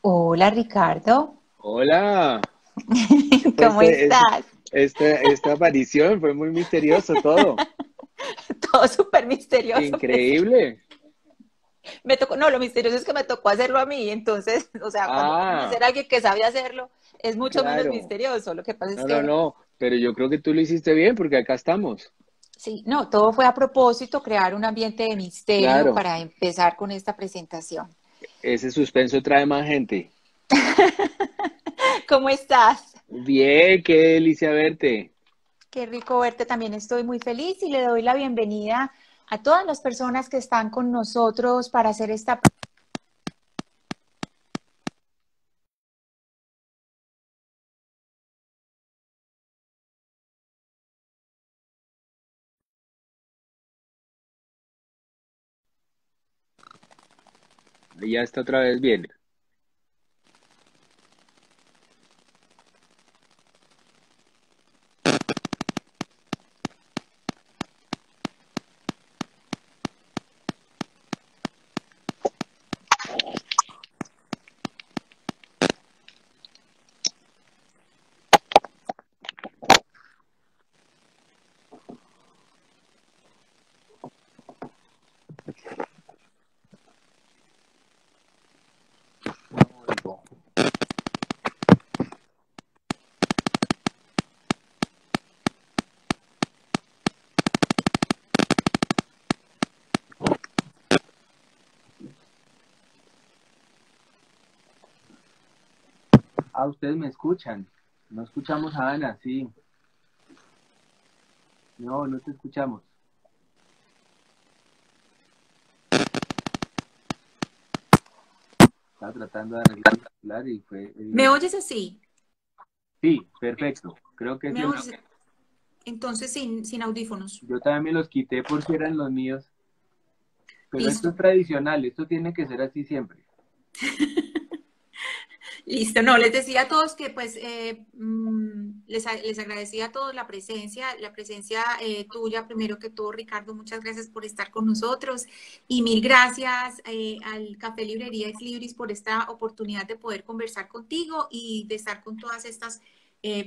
Hola Ricardo, Hola, ¿qué fue ¿cómo estás? esta aparición? Fue muy misterioso todo. Todo súper misterioso. Increíble. Me tocó, no, lo misterioso es que me tocó hacerlo a mí, entonces, o sea, cuando ponen a Ah, hacer a alguien que sabe hacerlo, es mucho menos claro. misterioso. Lo que pasa es No, no, que, no, pero yo creo que tú lo hiciste bien porque acá estamos. sí, no, todo fue a propósito, crear un ambiente de misterio Claro, para empezar con esta presentación. ese suspenso trae más gente. ¿Cómo estás? Bien, qué delicia verte. Qué rico verte, también estoy muy feliz y le doy la bienvenida a todas las personas que están con nosotros para hacer esta. Ya está otra vez bien. No oigo. Ah, ustedes me escuchan. No escuchamos a Ana, sí. No, no te escuchamos. Estaba tratando de arreglar el celular y fue ¿Me evidente. oyes así? Sí, perfecto. Creo que sí. ¿Me oyes? Entonces sin audífonos. Yo también me los quité por si eran los míos, pero esto es Listo. tradicional, esto tiene que ser así siempre. Listo, no, les decía a todos que pues les agradecía a todos la presencia tuya, primero que todo, Ricardo, muchas gracias por estar con nosotros y mil gracias al Café Librería Ex Libris por esta oportunidad de poder conversar contigo y de estar con todas estas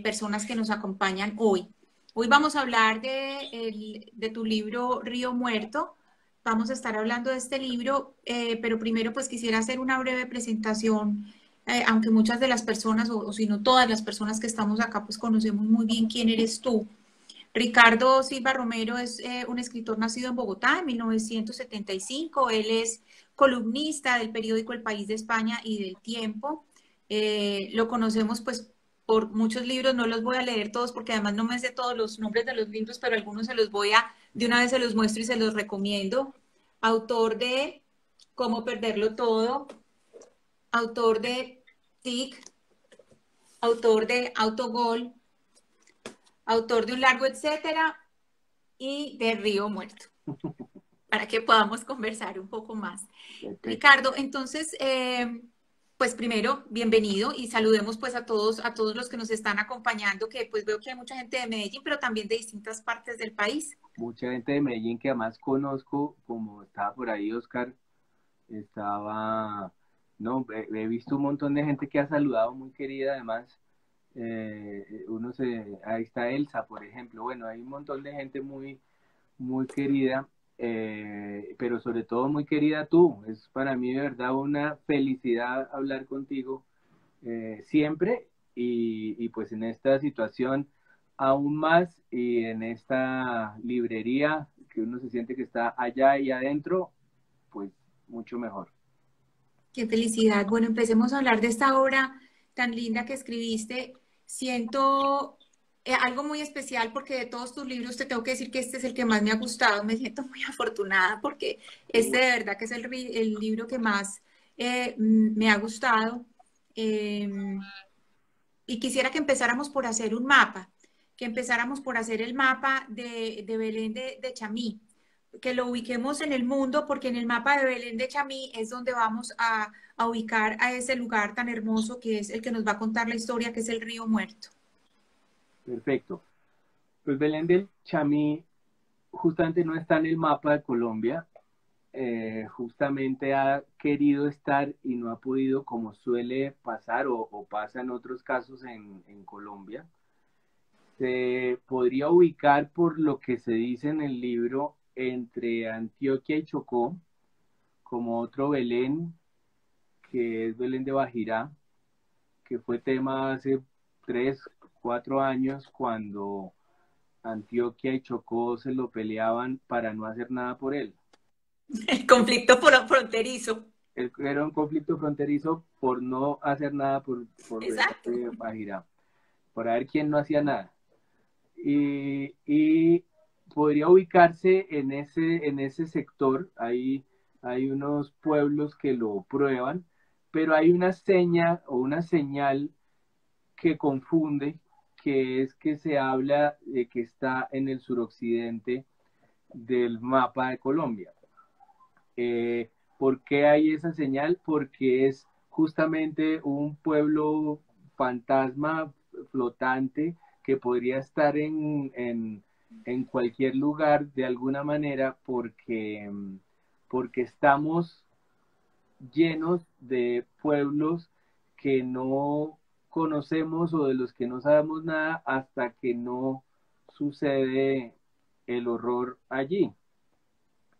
personas que nos acompañan hoy. Hoy vamos a hablar de tu libro Río Muerto. Vamos a estar hablando de este libro, pero primero pues quisiera hacer una breve presentación aunque muchas de las personas, o si no todas las personas que estamos acá, pues conocemos muy bien quién eres tú. Ricardo Silva Romero es un escritor nacido en Bogotá en 1975. Él es columnista del periódico El País de España y del Tiempo. Lo conocemos pues por muchos libros, no los voy a leer todos porque además no me sé todos los nombres de los libros, pero algunos se los voy a, de una vez se los muestro y se los recomiendo. Autor de Cómo perderlo todo, autor de TIC, autor de Autogol, autor de Un largo etcétera y de Río Muerto, para que podamos conversar un poco más. Perfecto. Ricardo, entonces, pues primero, bienvenido y saludemos pues a todos los que nos están acompañando, que pues veo que hay mucha gente de Medellín, pero también de distintas partes del país. Mucha gente de Medellín que además conozco, como estaba por ahí Oscar, estaba, no, he visto un montón de gente que ha saludado, muy querida además. Ahí está Elsa, por ejemplo. Bueno, hay un montón de gente muy, muy querida, pero sobre todo muy querida tú. Es para mí de verdad una felicidad hablar contigo siempre y pues en esta situación aún más y en esta librería que uno se siente que está allá y adentro, pues mucho mejor. Qué felicidad. Bueno, empecemos a hablar de esta obra tan linda que escribiste. Siento algo muy especial porque de todos tus libros te tengo que decir que este es el que más me ha gustado. Me siento muy afortunada porque Qué este bueno. de verdad que es el libro que más me ha gustado. Eh, y quisiera que empezáramos por hacer un mapa, que empezáramos por hacer el mapa de Belén de Chamí, que lo ubiquemos en el mundo, porque en el mapa de Belén de Chamí es donde vamos a ubicar a ese lugar tan hermoso que es el que nos va a contar la historia, que es el Río Muerto. Perfecto. Pues Belén del Chamí justamente no está en el mapa de Colombia, justamente ha querido estar y no ha podido, como suele pasar o pasa en otros casos en Colombia. Se podría ubicar por lo que se dice en el libro entre Antioquia y Chocó, como otro Belén, que es Belén de Bajirá, que fue tema hace 3, 4 años cuando Antioquia y Chocó se lo peleaban para no hacer nada por él. El conflicto fronterizo. Era un conflicto fronterizo por no hacer nada por Exacto. Bajirá, por ver quién no hacía nada. Y podría ubicarse en ese sector. Ahí hay unos pueblos que lo prueban, pero hay una seña o una señal que confunde, que es que se habla de que está en el suroccidente del mapa de Colombia. Eh, ¿Por qué hay esa señal? Porque es justamente un pueblo fantasma flotante que podría estar en cualquier lugar de alguna manera porque estamos llenos de pueblos que no conocemos o de los que no sabemos nada hasta que no sucede el horror allí.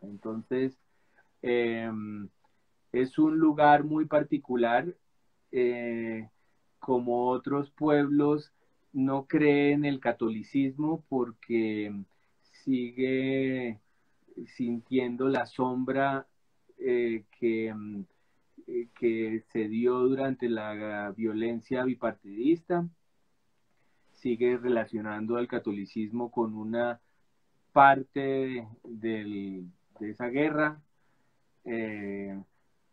Entonces, eh, es un lugar muy particular, eh, como otros pueblos no cree en el catolicismo porque sigue sintiendo la sombra que se dio durante la violencia bipartidista, sigue relacionando al catolicismo con una parte de esa guerra, eh,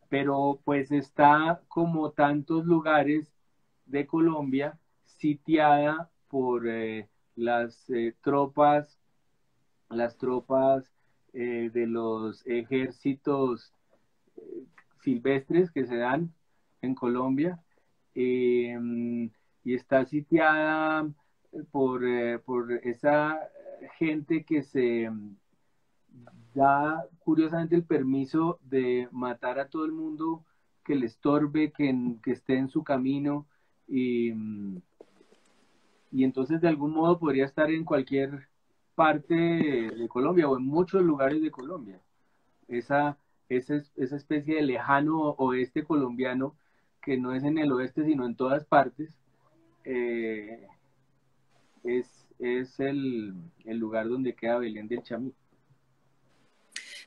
pero pues está como tantos lugares de Colombia sitiada por las tropas de los ejércitos silvestres que se dan en Colombia, eh, y está sitiada por esa gente que se da curiosamente el permiso de matar a todo el mundo que le estorbe, que esté en su camino y entonces de algún modo podría estar en cualquier parte de Colombia o en muchos lugares de Colombia. Esa, esa especie de lejano oeste colombiano que no es en el oeste sino en todas partes, eh, es el lugar donde queda Belén del Chamí.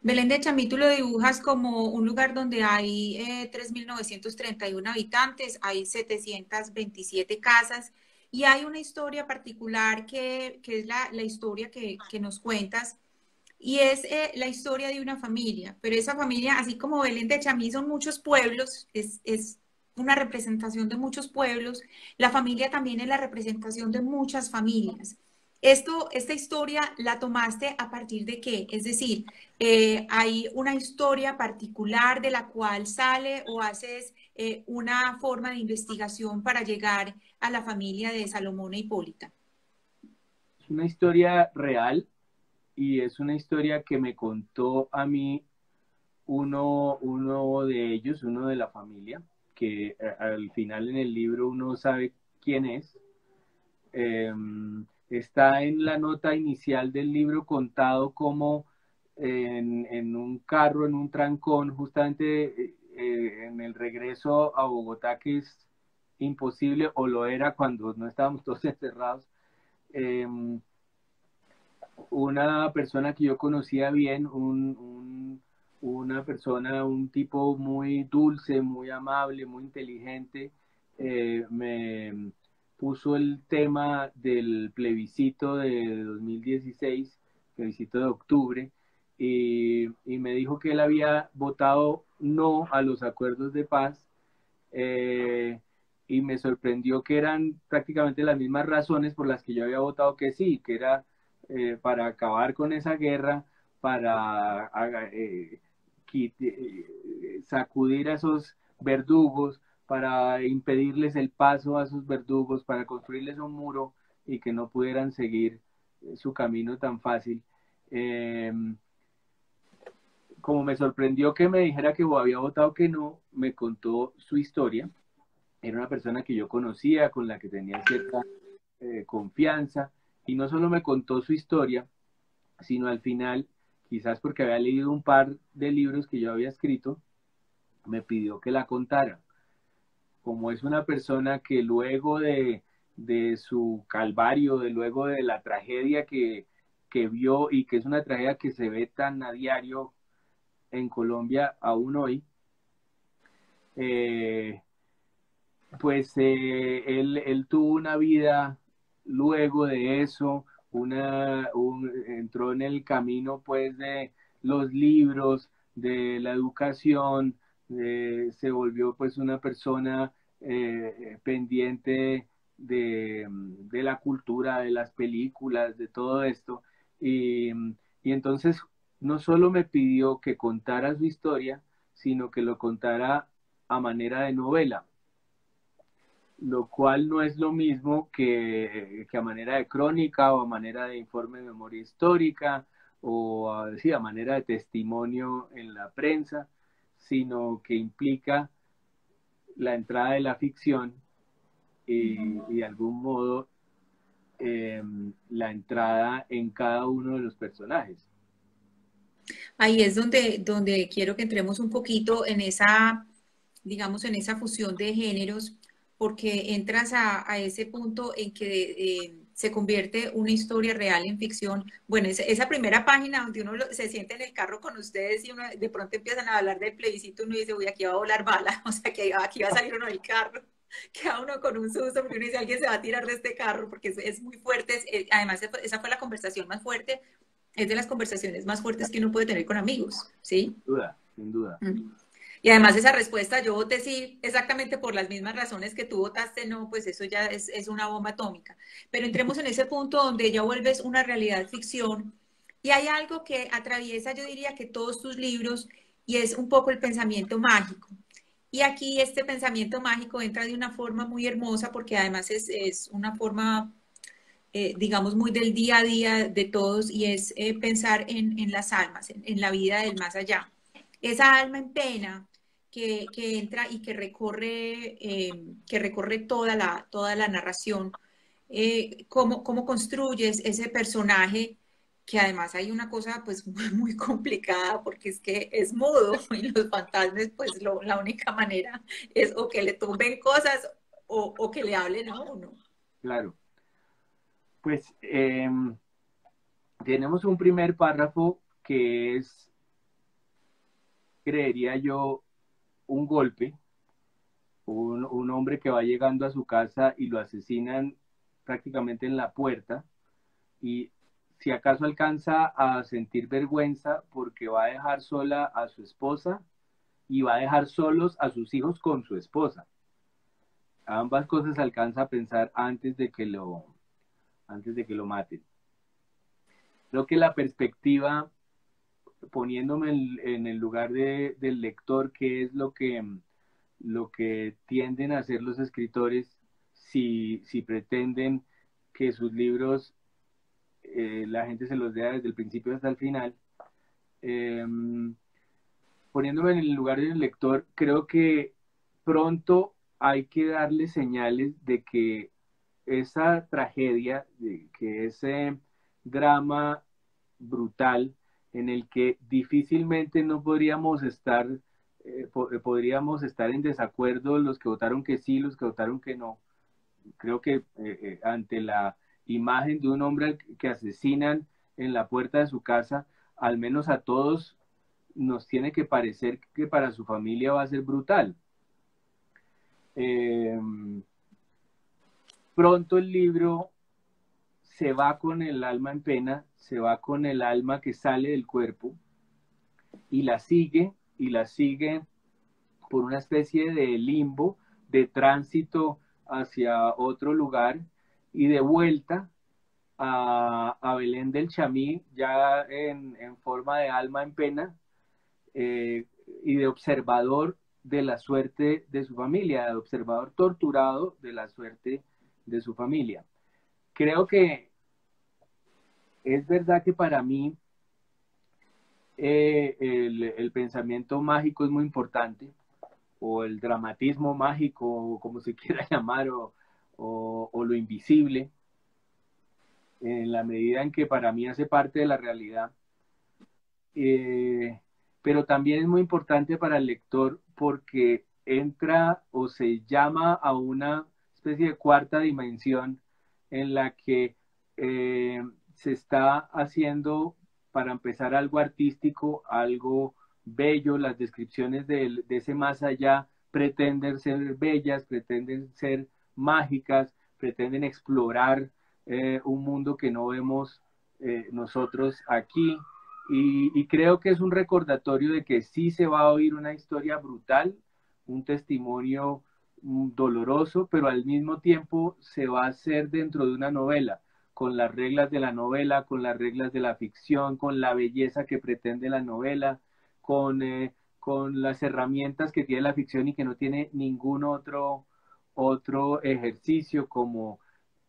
Belén de Chamí tú lo dibujas como un lugar donde hay 3.931 habitantes, hay 727 casas y hay una historia particular que es la historia que nos cuentas y es la historia de una familia, pero esa familia, así como Belén de Chamí son muchos pueblos, es una representación de muchos pueblos, la familia también es la representación de muchas familias. Esta historia la tomaste a partir de qué? Es decir, ¿hay una historia particular de la cual sale o haces una forma de investigación para llegar a la familia de Salomón e Hipólita? Es una historia real y es una historia que me contó a mí uno de ellos, uno de la familia, que al final en el libro uno sabe quién es. Eh, Está en la nota inicial del libro contado como en un carro, en un trancón, justamente en el regreso a Bogotá, que es imposible, o lo era cuando no estábamos todos encerrados. Eh, una persona que yo conocía bien, una persona, un tipo muy dulce, muy amable, muy inteligente, me puso el tema del plebiscito de 2016, plebiscito de octubre, y me dijo que él había votado no a los acuerdos de paz, y me sorprendió que eran prácticamente las mismas razones por las que yo había votado que sí, que era para acabar con esa guerra, para sacudir a esos verdugos, para impedirles el paso a esos verdugos, para construirles un muro y que no pudieran seguir su camino tan fácil. Eh, como me sorprendió que me dijera que había votado que no, me contó su historia. Era una persona que yo conocía, con la que tenía cierta confianza, y no solo me contó su historia, sino al final, quizás porque había leído un par de libros que yo había escrito, me pidió que la contara. Como es una persona que luego de su calvario, de luego de la tragedia que vio y que es una tragedia que se ve tan a diario en Colombia aún hoy, eh, pues él tuvo una vida luego de eso, entró en el camino pues de los libros, de la educación, se volvió pues una persona pendiente de la cultura, de las películas, de todo esto. Y, y entonces no solo me pidió que contara su historia, sino que lo contara a manera de novela, lo cual no es lo mismo que a manera de crónica o a manera de informe de memoria histórica o sí, a manera de testimonio en la prensa, sino que implica la entrada de la ficción y de algún modo la entrada en cada uno de los personajes. Ahí es donde quiero que entremos un poquito en esa, digamos, en esa fusión de géneros, porque entras a ese punto en que se convierte una historia real en ficción. Bueno, esa primera página donde uno se siente en el carro con ustedes y uno, de pronto empiezan a hablar del plebiscito, uno dice, uy, aquí va a volar bala, o sea, que aquí va a salir uno del carro. Queda uno con un susto porque uno dice, alguien se va a tirar de este carro, porque es muy fuerte. Además, esa fue la conversación más fuerte, es de las conversaciones más fuertes que uno puede tener con amigos, ¿sí? Sin duda, sin duda. Y además esa respuesta, yo voté sí exactamente por las mismas razones que tú votaste no, pues eso ya es una bomba atómica. Pero entremos en ese punto donde ya vuelves una realidad ficción y hay algo que atraviesa, yo diría que todos tus libros y es un poco el pensamiento mágico. Y aquí este pensamiento mágico entra de una forma muy hermosa porque además es una forma digamos, muy del día a día de todos y es pensar en las almas, en la vida del más allá. Esa alma en pena que entra y que recorre toda la narración, cómo construyes ese personaje que además hay una cosa pues muy, muy complicada porque es que es mudo y los fantasmas pues la única manera es o que le tumben cosas o que le hablen a uno. Claro. Pues tenemos un primer párrafo que es, creería yo, un golpe, un hombre que va llegando a su casa y lo asesinan prácticamente en la puerta y si acaso alcanza a sentir vergüenza porque va a dejar sola a su esposa y va a dejar solos a sus hijos con su esposa. Ambas cosas alcanza a pensar antes de que lo maten. Creo que la perspectiva, poniéndome en el lugar del lector, que es lo que tienden a hacer los escritores si pretenden que sus libros la gente se los lea desde el principio hasta el final. Eh, Poniéndome en el lugar del lector, creo que pronto hay que darle señales de que esa tragedia, de que ese drama brutal en el que difícilmente no podríamos podríamos estar en desacuerdo los que votaron que sí, los que votaron que no. Creo que ante la imagen de un hombre que asesinan en la puerta de su casa, al menos a todos nos tiene que parecer que para su familia va a ser brutal. Eh, Pronto el libro se va con el alma en pena, se va con el alma que sale del cuerpo y la sigue por una especie de limbo, de tránsito hacia otro lugar y de vuelta a Belén del Chamí, ya en forma de alma en pena eh, y de observador de la suerte de su familia, de observador torturado de la suerte de su familia. Creo que es verdad que para mí el pensamiento mágico es muy importante, o el dramatismo mágico, o como se quiera llamar, o lo invisible, en la medida en que para mí hace parte de la realidad. Eh, pero también es muy importante para el lector porque entra o se llama a una especie de cuarta dimensión en la que se está haciendo, para empezar, algo artístico, algo bello. Las descripciones de ese más allá pretenden ser bellas, pretenden ser mágicas, pretenden explorar un mundo que no vemos nosotros aquí. Y creo que es un recordatorio de que sí se va a oír una historia brutal, un testimonio doloroso, pero al mismo tiempo se va a hacer dentro de una novela, con las reglas de la novela, con las reglas de la ficción, con la belleza que pretende la novela, con las herramientas que tiene la ficción y que no tiene ningún otro ejercicio, como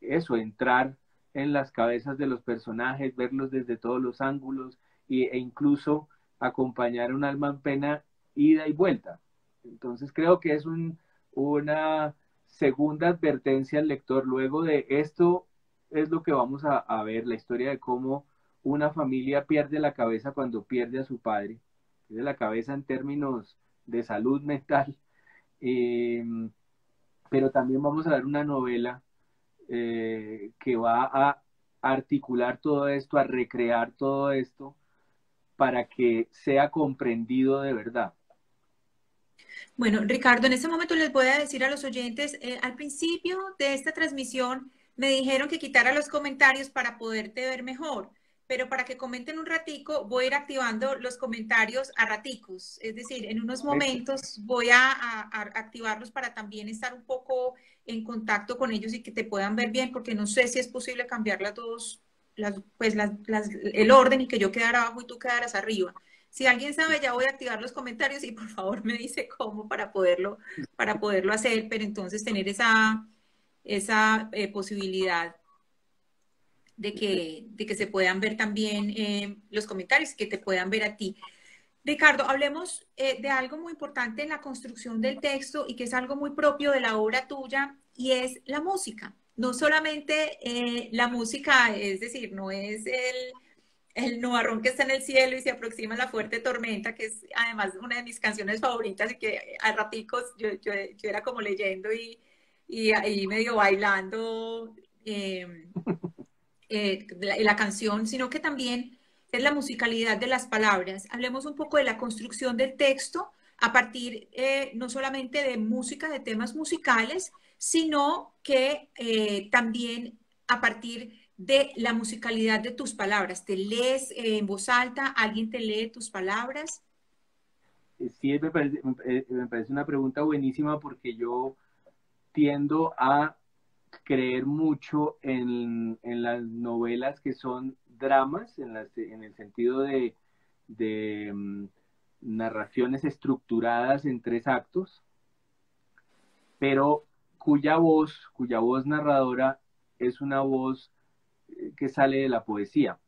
eso, entrar en las cabezas de los personajes, verlos desde todos los ángulos, e incluso acompañar a un alma en pena ida y vuelta. Entonces creo que es una segunda advertencia al lector. Luego de esto es lo que vamos a ver, la historia de cómo una familia pierde la cabeza cuando pierde a su padre, pierde la cabeza en términos de salud mental, eh, pero también vamos a ver una novela que va a articular todo esto, a recrear todo esto para que sea comprendido de verdad. Bueno, Ricardo, en este momento les voy a decir a los oyentes, al principio de esta transmisión me dijeron que quitara los comentarios para poderte ver mejor, pero para que comenten un ratico voy a ir activando los comentarios a raticos, es decir, en unos momentos voy a activarlos para también estar un poco en contacto con ellos y que te puedan ver bien, porque no sé si es posible cambiar las dos, el orden y que yo quedara abajo y tú quedaras arriba. Si alguien sabe, ya voy a activar los comentarios y por favor me dice cómo para poderlo hacer, pero entonces tener esa posibilidad de que se puedan ver también los comentarios, que te puedan ver a ti. Ricardo, hablemos de algo muy importante en la construcción del texto y que es algo muy propio de la obra tuya y es la música. No solamente la música, es decir, no es el nubarrón que está en el cielo y se aproxima la fuerte tormenta, que es además una de mis canciones favoritas y que a raticos yo era como leyendo y ahí medio bailando la canción, sino que también es la musicalidad de las palabras. Hablemos un poco de la construcción del texto a partir no solamente de música, de temas musicales, sino que también a partir de la musicalidad de tus palabras. ¿Te lees en voz alta? ¿Alguien te lee tus palabras? Sí, me parece una pregunta buenísima porque yo tiendo a creer mucho en las novelas que son dramas, en el sentido de narraciones estructuradas en tres actos, pero cuya voz narradora es una voz que sale de la poesía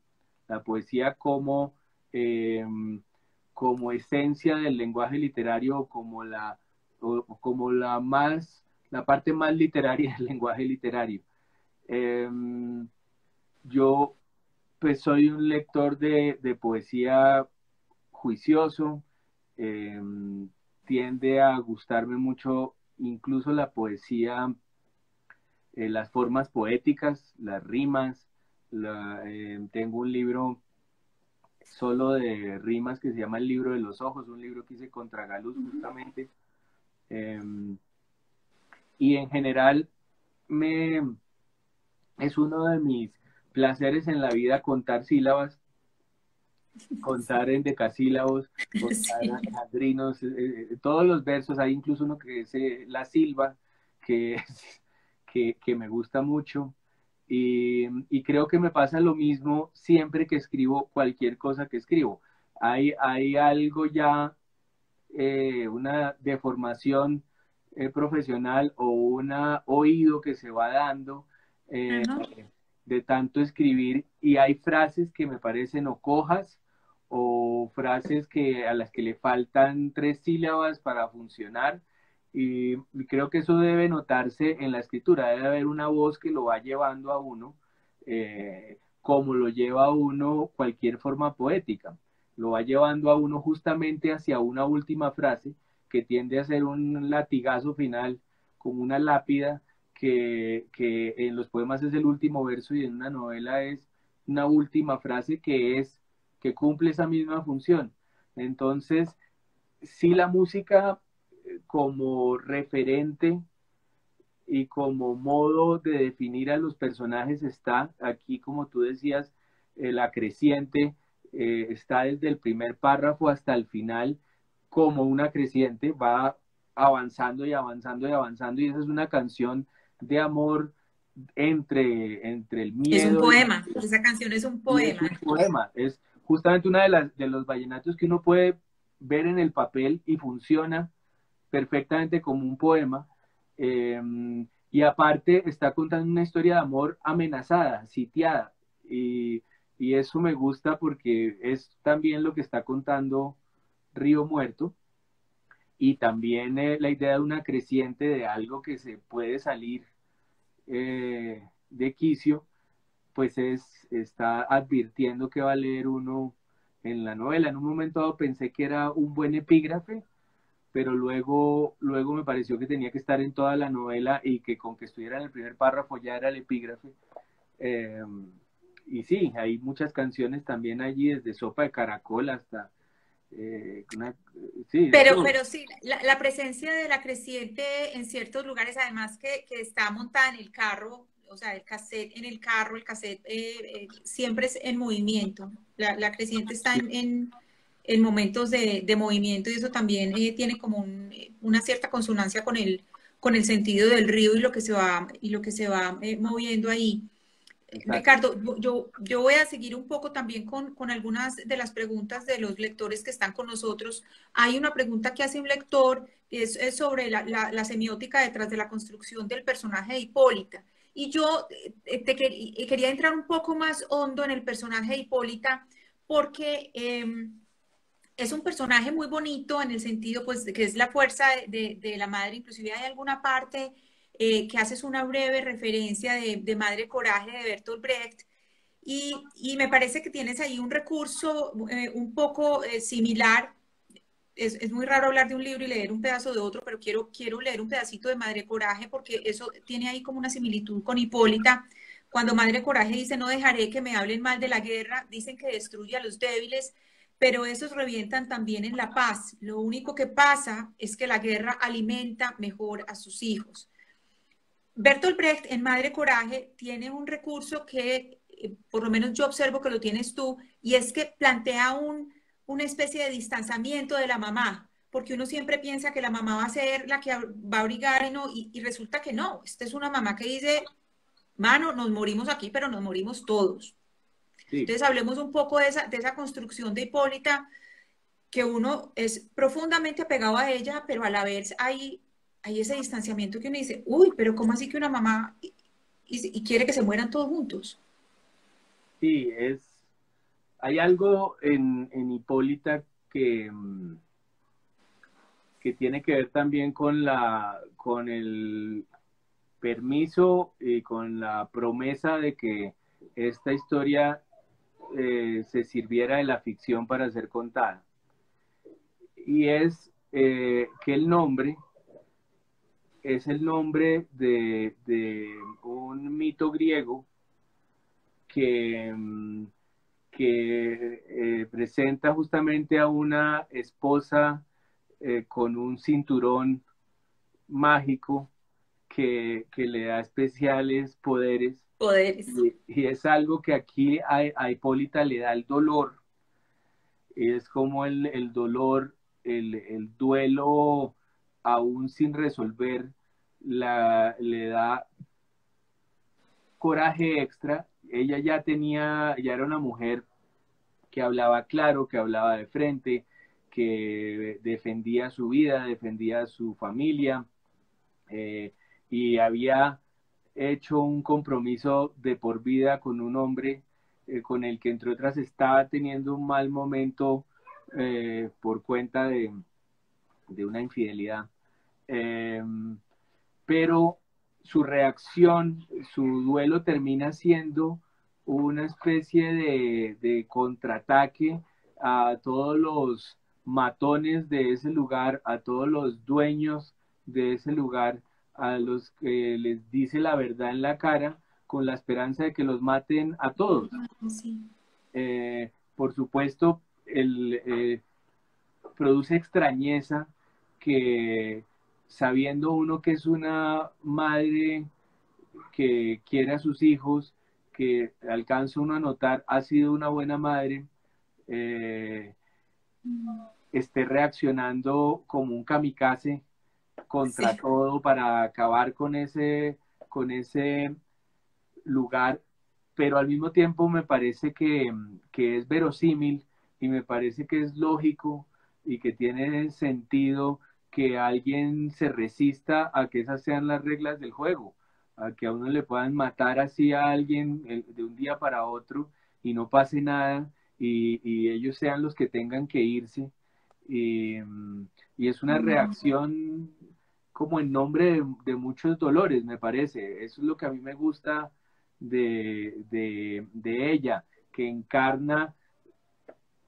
eh, como esencia del lenguaje literario, como la parte más literaria del lenguaje literario. Eh, yo pues soy un lector de poesía juicioso, eh, tiende a gustarme mucho incluso la poesía, las formas poéticas, las rimas. Tengo un libro solo de rimas que se llama El libro de los ojos, un libro que hice contra Galuz justamente. Eh, y en general me, es uno de mis placeres en la vida contar sílabas, contar en decasílabos, contar Sí. alejandrinos, todos los versos. Hay incluso uno que es la silva, que, que me gusta mucho. Y creo que me pasa lo mismo siempre que escribo cualquier cosa que escribo. Hay algo ya, una deformación profesional o un oído que se va dando eh, de tanto escribir, y hay frases que me parecen o cojas como frases a las que le faltan 3 sílabas para funcionar, y creo que eso debe notarse en la escritura, debe haber una voz que lo va llevando a uno, como lo lleva a uno cualquier forma poética, lo va llevando a uno justamente hacia una última frase que tiende a ser un latigazo final, como una lápida, que en los poemas es el último verso y en una novela es una última frase que cumple esa misma función. Entonces, sí, la música como referente y como modo de definir a los personajes está aquí, como tú decías, la creciente está desde el primer párrafo hasta el final como una creciente, va avanzando y avanzando y avanzando, y esa es una canción de amor entre el Es un miedo poema, esa canción es un y es poema. un poema, es justamente una de los vallenatos que uno puede ver en el papel y funciona perfectamente como un poema. eh, y aparte está contando una historia de amor amenazada, sitiada, y eso me gusta porque es también lo que está contando Río Muerto, y también la idea de una creciente de algo que se puede salir de quicio, pues está advirtiendo que va a leer uno en la novela. En un momento dado pensé que era un buen epígrafe, pero luego me pareció que tenía que estar en toda la novela y que con que estuviera en el primer párrafo ya era el epígrafe. Eh, y sí, hay muchas canciones también allí, desde Sopa de Caracol hasta... sí, eso... Pero sí, la presencia de la creciente en ciertos lugares, además que está montada en el carro, o sea, el cassette en el carro, el cassette siempre es en movimiento. La creciente está en momentos de movimiento y eso también tiene como una cierta consonancia con el sentido del río y lo que se va moviendo ahí. Exacto. Ricardo, yo voy a seguir un poco también con algunas de las preguntas de los lectores que están con nosotros. Hay una pregunta que hace un lector, que es sobre la semiótica detrás de la construcción del personaje de Hipólita. Y yo quería entrar un poco más hondo en el personaje de Hipólita porque es un personaje muy bonito en el sentido, pues, de que es la fuerza de la madre. Inclusive hay alguna parte que haces una breve referencia de Madre Coraje de Bertolt Brecht. Y me parece que tienes ahí un recurso un poco similar. Es muy raro hablar de un libro y leer un pedazo de otro, pero quiero leer un pedacito de Madre Coraje porque eso tiene ahí como una similitud con Hipólita. Cuando Madre Coraje dice, no dejaré que me hablen mal de la guerra, dicen que destruye a los débiles, pero esos revientan también en la paz. Lo único que pasa es que la guerra alimenta mejor a sus hijos. Bertolt Brecht en Madre Coraje tiene un recurso que, por lo menos yo observo que lo tienes tú, y es que plantea una especie de distanciamiento de la mamá, porque uno siempre piensa que la mamá va a ser la que va a abrigar y resulta que no. Esta es una mamá que dice, mano, nos morimos aquí, pero nos morimos todos. Sí, Entonces hablemos un poco de esa construcción de Hipólita, que uno es profundamente apegado a ella, pero a la vez hay ese distanciamiento que uno dice, uy, pero ¿cómo así que una mamá y quiere que se mueran todos juntos? sí, hay algo en Hipólita que tiene que ver también con el permiso y con la promesa de que esta historia se sirviera de la ficción para ser contada. Y es que el nombre es el nombre de un mito griego que, que presenta justamente a una esposa con un cinturón mágico que le da especiales poderes, Poderes. y es algo que aquí a Hipólita le da el dolor, es como el dolor, el duelo aún sin resolver, le da coraje extra. Ella ya era una mujer que hablaba claro, que hablaba de frente, que defendía su vida, defendía su familia, eh, y había hecho un compromiso de por vida con un hombre con el que, entre otras, estaba teniendo un mal momento por cuenta de una infidelidad. Pero su reacción, su duelo termina siendo una especie de contraataque a todos los matones de ese lugar, a todos los dueños de ese lugar, a los que les dice la verdad en la cara, con la esperanza de que los maten a todos. Sí. Por supuesto, produce extrañeza que sabiendo uno que es una madre que quiere a sus hijos, que alcanza uno a notar ha sido una buena madre, eh, esté reaccionando como un kamikaze contra Sí. todo para acabar con ese lugar, pero al mismo tiempo me parece que es verosímil y me parece que es lógico y que tiene sentido que alguien se resista a que esas sean las reglas del juego, a que a uno le puedan matar así a alguien de un día para otro y no pase nada y ellos sean los que tengan que irse. Y, y es una reacción como en nombre de muchos dolores, me parece. Eso es lo que a mí me gusta de ella, que encarna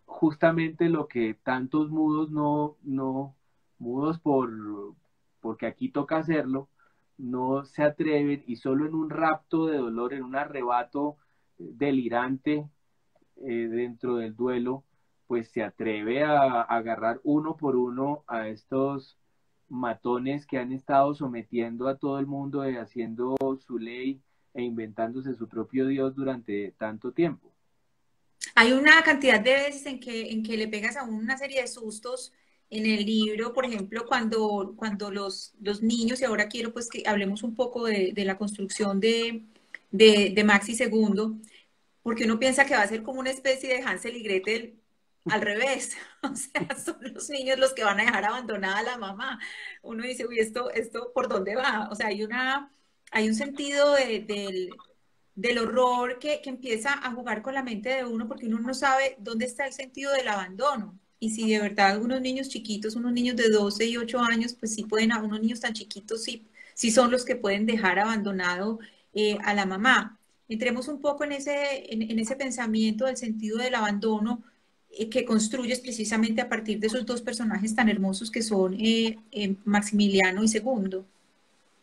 justamente lo que tantos mudos mudos porque aquí toca hacerlo, no se atreven y solo en un rapto de dolor, en un arrebato delirante dentro del duelo, pues se atreve a agarrar uno por uno a estos matones que han estado sometiendo a todo el mundo, haciendo su ley e inventándose su propio Dios durante tanto tiempo. Hay una cantidad de veces en que le pegas a uno una serie de sustos en el libro, por ejemplo, cuando los niños, y ahora quiero pues que hablemos un poco de la construcción de Max segundo, porque uno piensa que va a ser como una especie de Hansel y Gretel al revés, o sea, son los niños los que van a dejar abandonada a la mamá. Uno dice, uy, esto, ¿por dónde va? O sea, hay un sentido del horror que empieza a jugar con la mente de uno porque uno no sabe dónde está el sentido del abandono. Y si de verdad algunos niños chiquitos, unos niños de 12 y 8 años, pues sí pueden, unos niños tan chiquitos sí son los que pueden dejar abandonado a la mamá. Entremos un poco en ese pensamiento del sentido del abandono que construyes precisamente a partir de esos dos personajes tan hermosos que son Maximiliano y Segundo.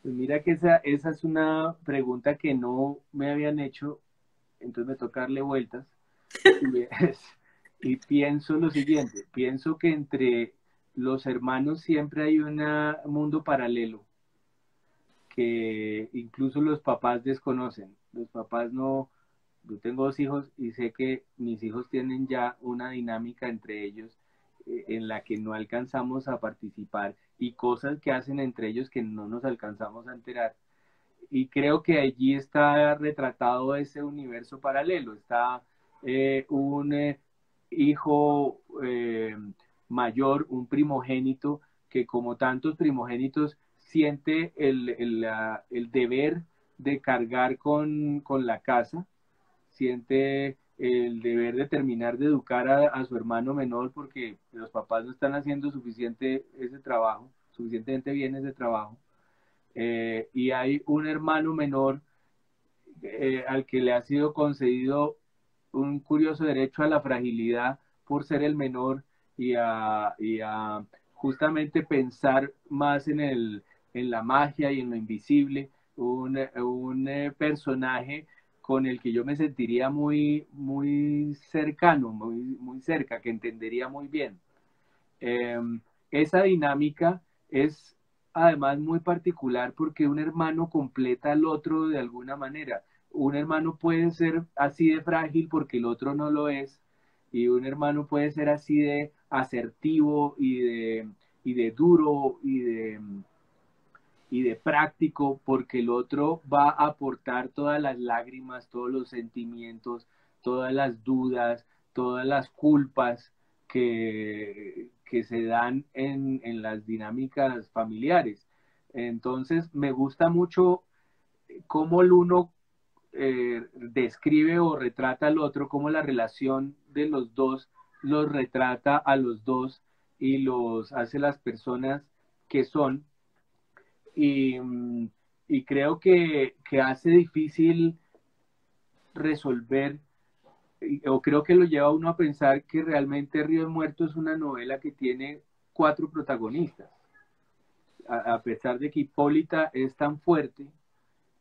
Pues mira que esa es una pregunta que no me habían hecho, entonces me toca darle vueltas. Y, y pienso lo siguiente, pienso que entre los hermanos siempre hay un mundo paralelo que incluso los papás desconocen. Los papás no, yo tengo dos hijos y sé que mis hijos tienen ya una dinámica entre ellos en la que no alcanzamos a participar y cosas que hacen entre ellos que no nos alcanzamos a enterar. Y creo que allí está retratado ese universo paralelo. Está un hijo mayor, un primogénito, que como tantos primogénitos siente el deber de cargar con la casa, siente el deber de terminar de educar a su hermano menor porque los papás no están haciendo suficiente ese trabajo, suficientemente bien ese trabajo. Y hay un hermano menor al que le ha sido concedido un curioso derecho a la fragilidad por ser el menor y a justamente pensar más en la magia y en lo invisible, un personaje con el que yo me sentiría muy cercano, muy cerca, que entendería muy bien. Eh, esa dinámica es además muy particular porque un hermano completa al otro de alguna manera. Un hermano puede ser así de frágil porque el otro no lo es, y un hermano puede ser así de asertivo y de duro y de práctico porque el otro va a aportar todas las lágrimas, todos los sentimientos, todas las dudas, todas las culpas que se dan en las dinámicas familiares. Entonces, me gusta mucho cómo el uno describe o retrata al otro, cómo la relación de los dos los retrata a los dos y los hace las personas que son. Y, y creo que hace difícil resolver, o creo que lo lleva a uno a pensar que realmente Río Muerto es una novela que tiene cuatro protagonistas. A pesar de que Hipólita es tan fuerte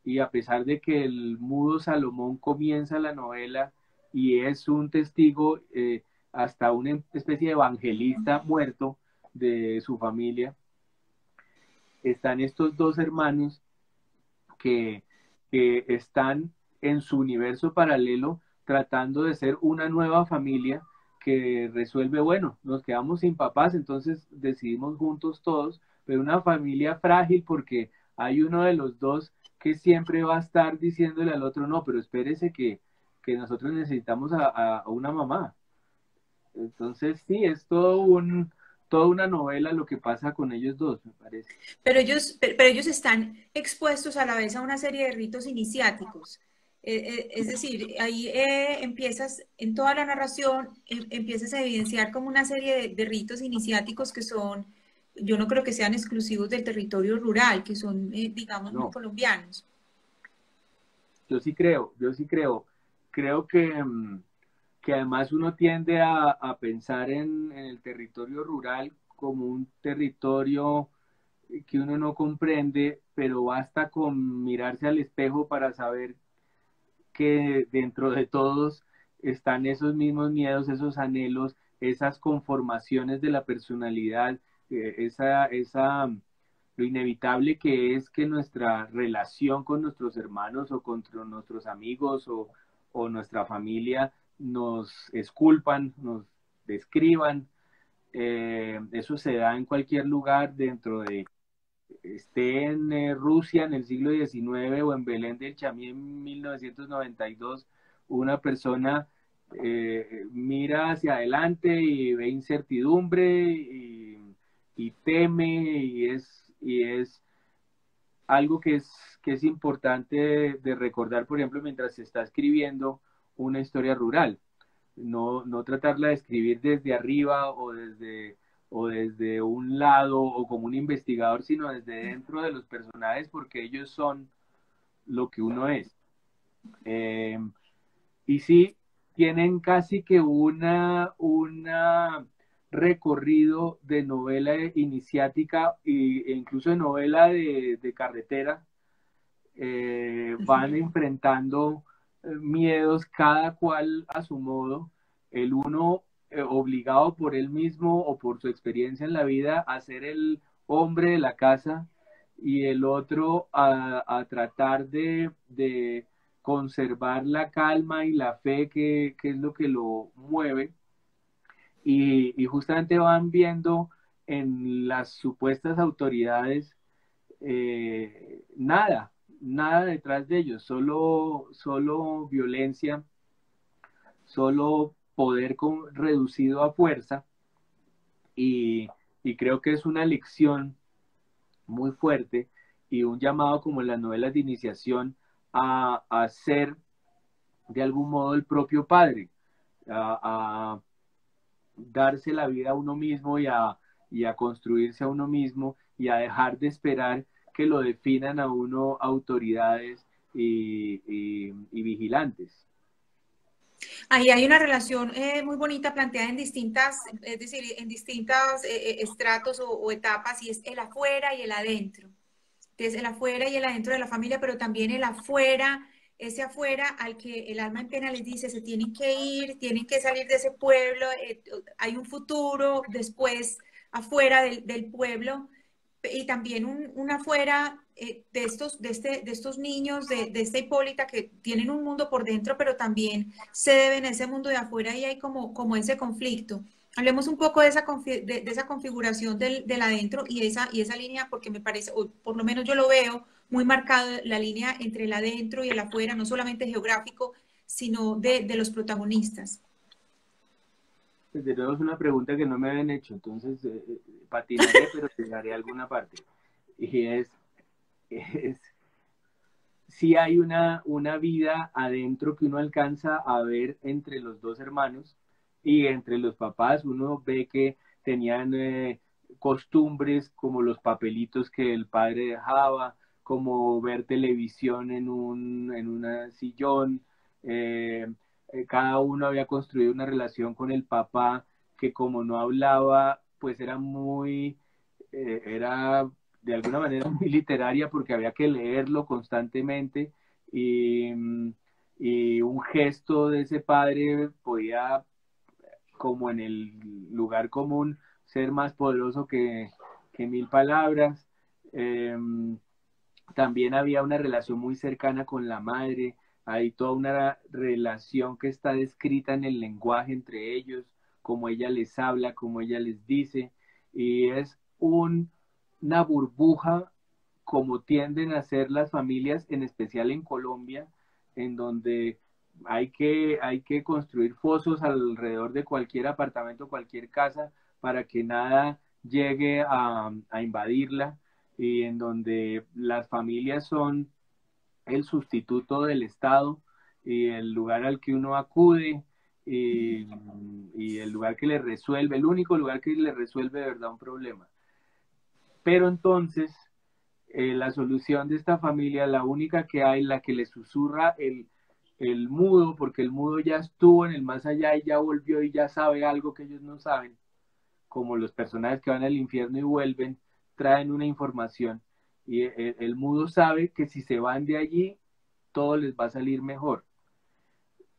y a pesar de que el mudo Salomón comienza la novela y es un testigo, hasta una especie de evangelista muerto de su familia, están estos dos hermanos que, que están en su universo paralelo tratando de ser una nueva familia que resuelve, bueno, nos quedamos sin papás, entonces decidimos juntos todos, pero una familia frágil porque hay uno de los dos que siempre va a estar diciéndole al otro, no, pero espérese que nosotros necesitamos a una mamá. Entonces, sí, es toda una novela lo que pasa con ellos dos, me parece. Pero ellos están expuestos a la vez a una serie de ritos iniciáticos. Es decir, ahí empiezas, en toda la narración, empiezas a evidenciar como una serie de ritos iniciáticos que son, yo no creo que sean exclusivos del territorio rural, que son, digamos, muy No, colombianos. yo sí creo. Creo que además uno tiende a pensar en el territorio rural como un territorio que uno no comprende, pero basta con mirarse al espejo para saber que dentro de todos están esos mismos miedos, esos anhelos, esas conformaciones de la personalidad, lo inevitable que es que nuestra relación con nuestros hermanos o con nuestros amigos o nuestra familia nos esculpan, nos describan. Eso se da en cualquier lugar dentro de, esté en Rusia en el siglo XIX o en Belén del Chamí en 1992, una persona mira hacia adelante y ve incertidumbre y teme y es algo que es importante de recordar, por ejemplo, mientras se está escribiendo una historia rural. No tratarla de escribir desde arriba o desde un lado o como un investigador, sino desde dentro de los personajes porque ellos son lo que uno es. Eh, y sí, tienen casi que una recorrido de novela iniciática e incluso de novela de carretera. Van enfrentando miedos cada cual a su modo, el uno obligado por él mismo o por su experiencia en la vida a ser el hombre de la casa y el otro a tratar de conservar la calma y la fe que es lo que lo mueve y justamente van viendo en las supuestas autoridades nada, nada detrás de ellos, solo violencia, solo poder reducido a fuerza y, y creo que es una lección muy fuerte y un llamado como en las novelas de iniciación a ser de algún modo el propio padre, a darse la vida a uno mismo y a construirse a uno mismo y a dejar de esperar que lo definan a uno autoridades y vigilantes. Ahí hay una relación muy bonita planteada en distintas, es decir, en distintos estratos o etapas, y es el afuera y el adentro. Entonces, el afuera y el adentro de la familia, pero también el afuera, ese afuera al que el alma en pena les dice, se tienen que ir, tienen que salir de ese pueblo, hay un futuro después afuera del pueblo, y también un afuera de estos niños, de esta Hipólita, que tienen un mundo por dentro, pero también se deben a ese mundo de afuera y hay como ese conflicto. Hablemos un poco de esa configuración del adentro y esa línea, porque me parece, o por lo menos yo lo veo muy marcado, la línea entre el adentro y el afuera, no solamente geográfico, sino de los protagonistas. Desde luego es una pregunta que no me habían hecho, entonces patinaré, pero llegaré a alguna parte. Y es si hay una vida adentro que uno alcanza a ver entre los dos hermanos y entre los papás uno ve que tenían costumbres como los papelitos que el padre dejaba, como ver televisión en un sillón. eh, Cada uno había construido una relación con el papá que como no hablaba, pues era de alguna manera muy literaria porque había que leerlo constantemente y, y un gesto de ese padre podía, como en el lugar común, ser más poderoso que mil palabras. Eh, También había una relación muy cercana con la madre, hay toda una relación que está descrita en el lenguaje entre ellos, como ella les habla, como ella les dice, y es una burbuja como tienden a ser las familias, en especial en Colombia, en donde hay que construir fosos alrededor de cualquier apartamento, cualquier casa, para que nada llegue a invadirla, y en donde las familias son el sustituto del Estado y el lugar al que uno acude y, y el lugar que le resuelve, el único lugar que le resuelve de verdad un problema. Pero entonces, la solución de esta familia, la única que hay, la que le susurra el mudo, porque el mudo ya estuvo en el más allá y ya volvió y ya sabe algo que ellos no saben, como los personajes que van al infierno y vuelven, traen una información. Y el mudo sabe que si se van de allí, todo les va a salir mejor.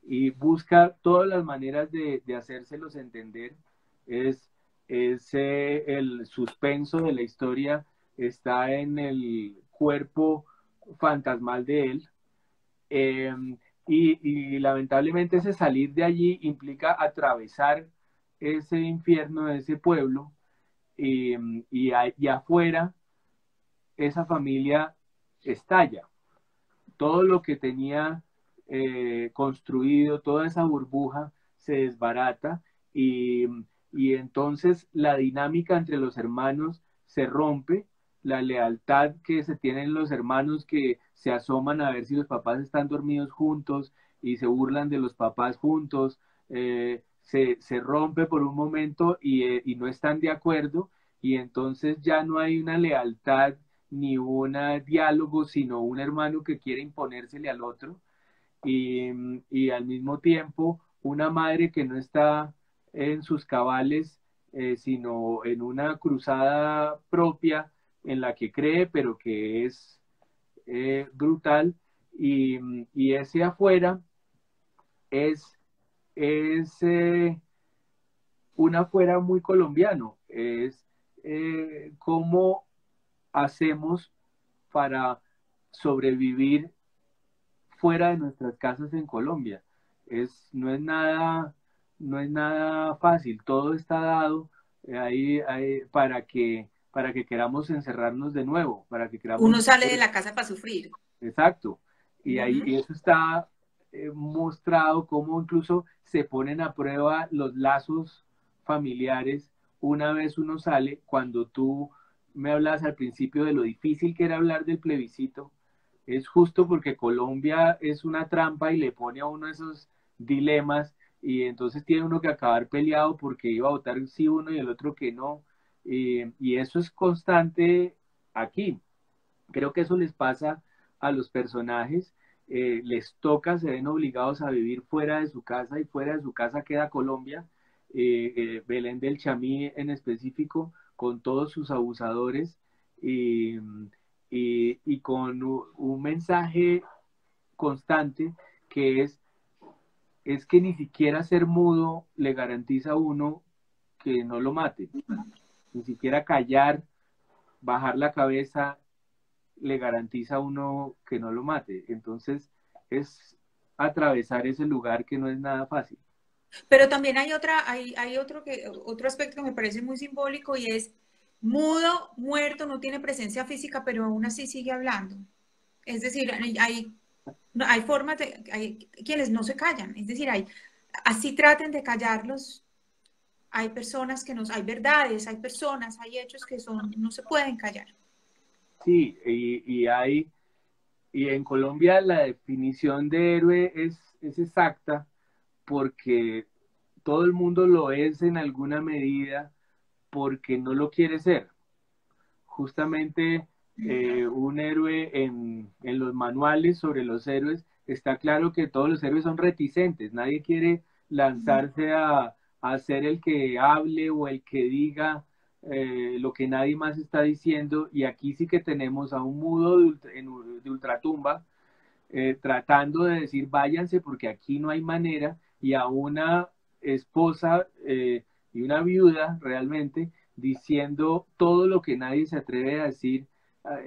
Y busca todas las maneras de hacérselos entender. Es, el suspenso de la historia está en el cuerpo fantasmal de él. Eh, y lamentablemente ese salir de allí implica atravesar ese infierno de ese pueblo y afuera esa familia estalla. Todo lo que tenía construido, toda esa burbuja se desbarata y, y entonces la dinámica entre los hermanos se rompe, la lealtad que se tienen los hermanos que se asoman a ver si los papás están dormidos juntos y se burlan de los papás juntos, se rompe por un momento y no están de acuerdo y entonces ya no hay una lealtad ni un diálogo, sino un hermano que quiere imponérsele al otro y, y al mismo tiempo una madre que no está en sus cabales, sino en una cruzada propia en la que cree, pero que es brutal. Y ese afuera es, es un afuera muy colombiano, es cómo hacemos para sobrevivir fuera de nuestras casas en Colombia. No es nada fácil, todo está dado para que queramos encerrarnos de nuevo, para que queramos. Uno sale de la casa para sufrir. Exacto. Y Ujú. eso está mostrado cómo incluso se ponen a prueba los lazos familiares una vez uno sale. Cuando tú me hablas al principio de lo difícil que era hablar del plebiscito, es justo porque Colombia es una trampa y le pone a uno esos dilemas y entonces tiene uno que acabar peleado porque iba a votar sí uno y el otro que no. Y eso es constante aquí. Creo que eso les pasa a los personajes, les toca, se ven obligados a vivir fuera de su casa y fuera de su casa queda Colombia, Belén del Chamí en específico, con todos sus abusadores y, y con un mensaje constante que es que ni siquiera ser mudo le garantiza a uno que no lo mate, ni siquiera callar, bajar la cabeza le garantiza a uno que no lo mate. Entonces es atravesar ese lugar que no es nada fácil. Pero también hay otro aspecto que me parece muy simbólico y es mudo, muerto, no tiene presencia física, pero aún así sigue hablando. Es decir, hay formas hay quienes no se callan, es decir, así traten de callarlos, hay personas que hay verdades, hay personas, hay hechos que no se pueden callar. Sí, y en Colombia la definición de héroe es exacta porque todo el mundo lo es en alguna medida porque no lo quiere ser. Justamente un héroe en los manuales sobre los héroes, está claro que todos los héroes son reticentes, nadie quiere lanzarse a ser el que hable o el que diga lo que nadie más está diciendo, y aquí sí que tenemos a un mudo de ultratumba tratando de decir váyanse porque aquí no hay manera, y a una esposa y una viuda realmente diciendo todo lo que nadie se atreve a decir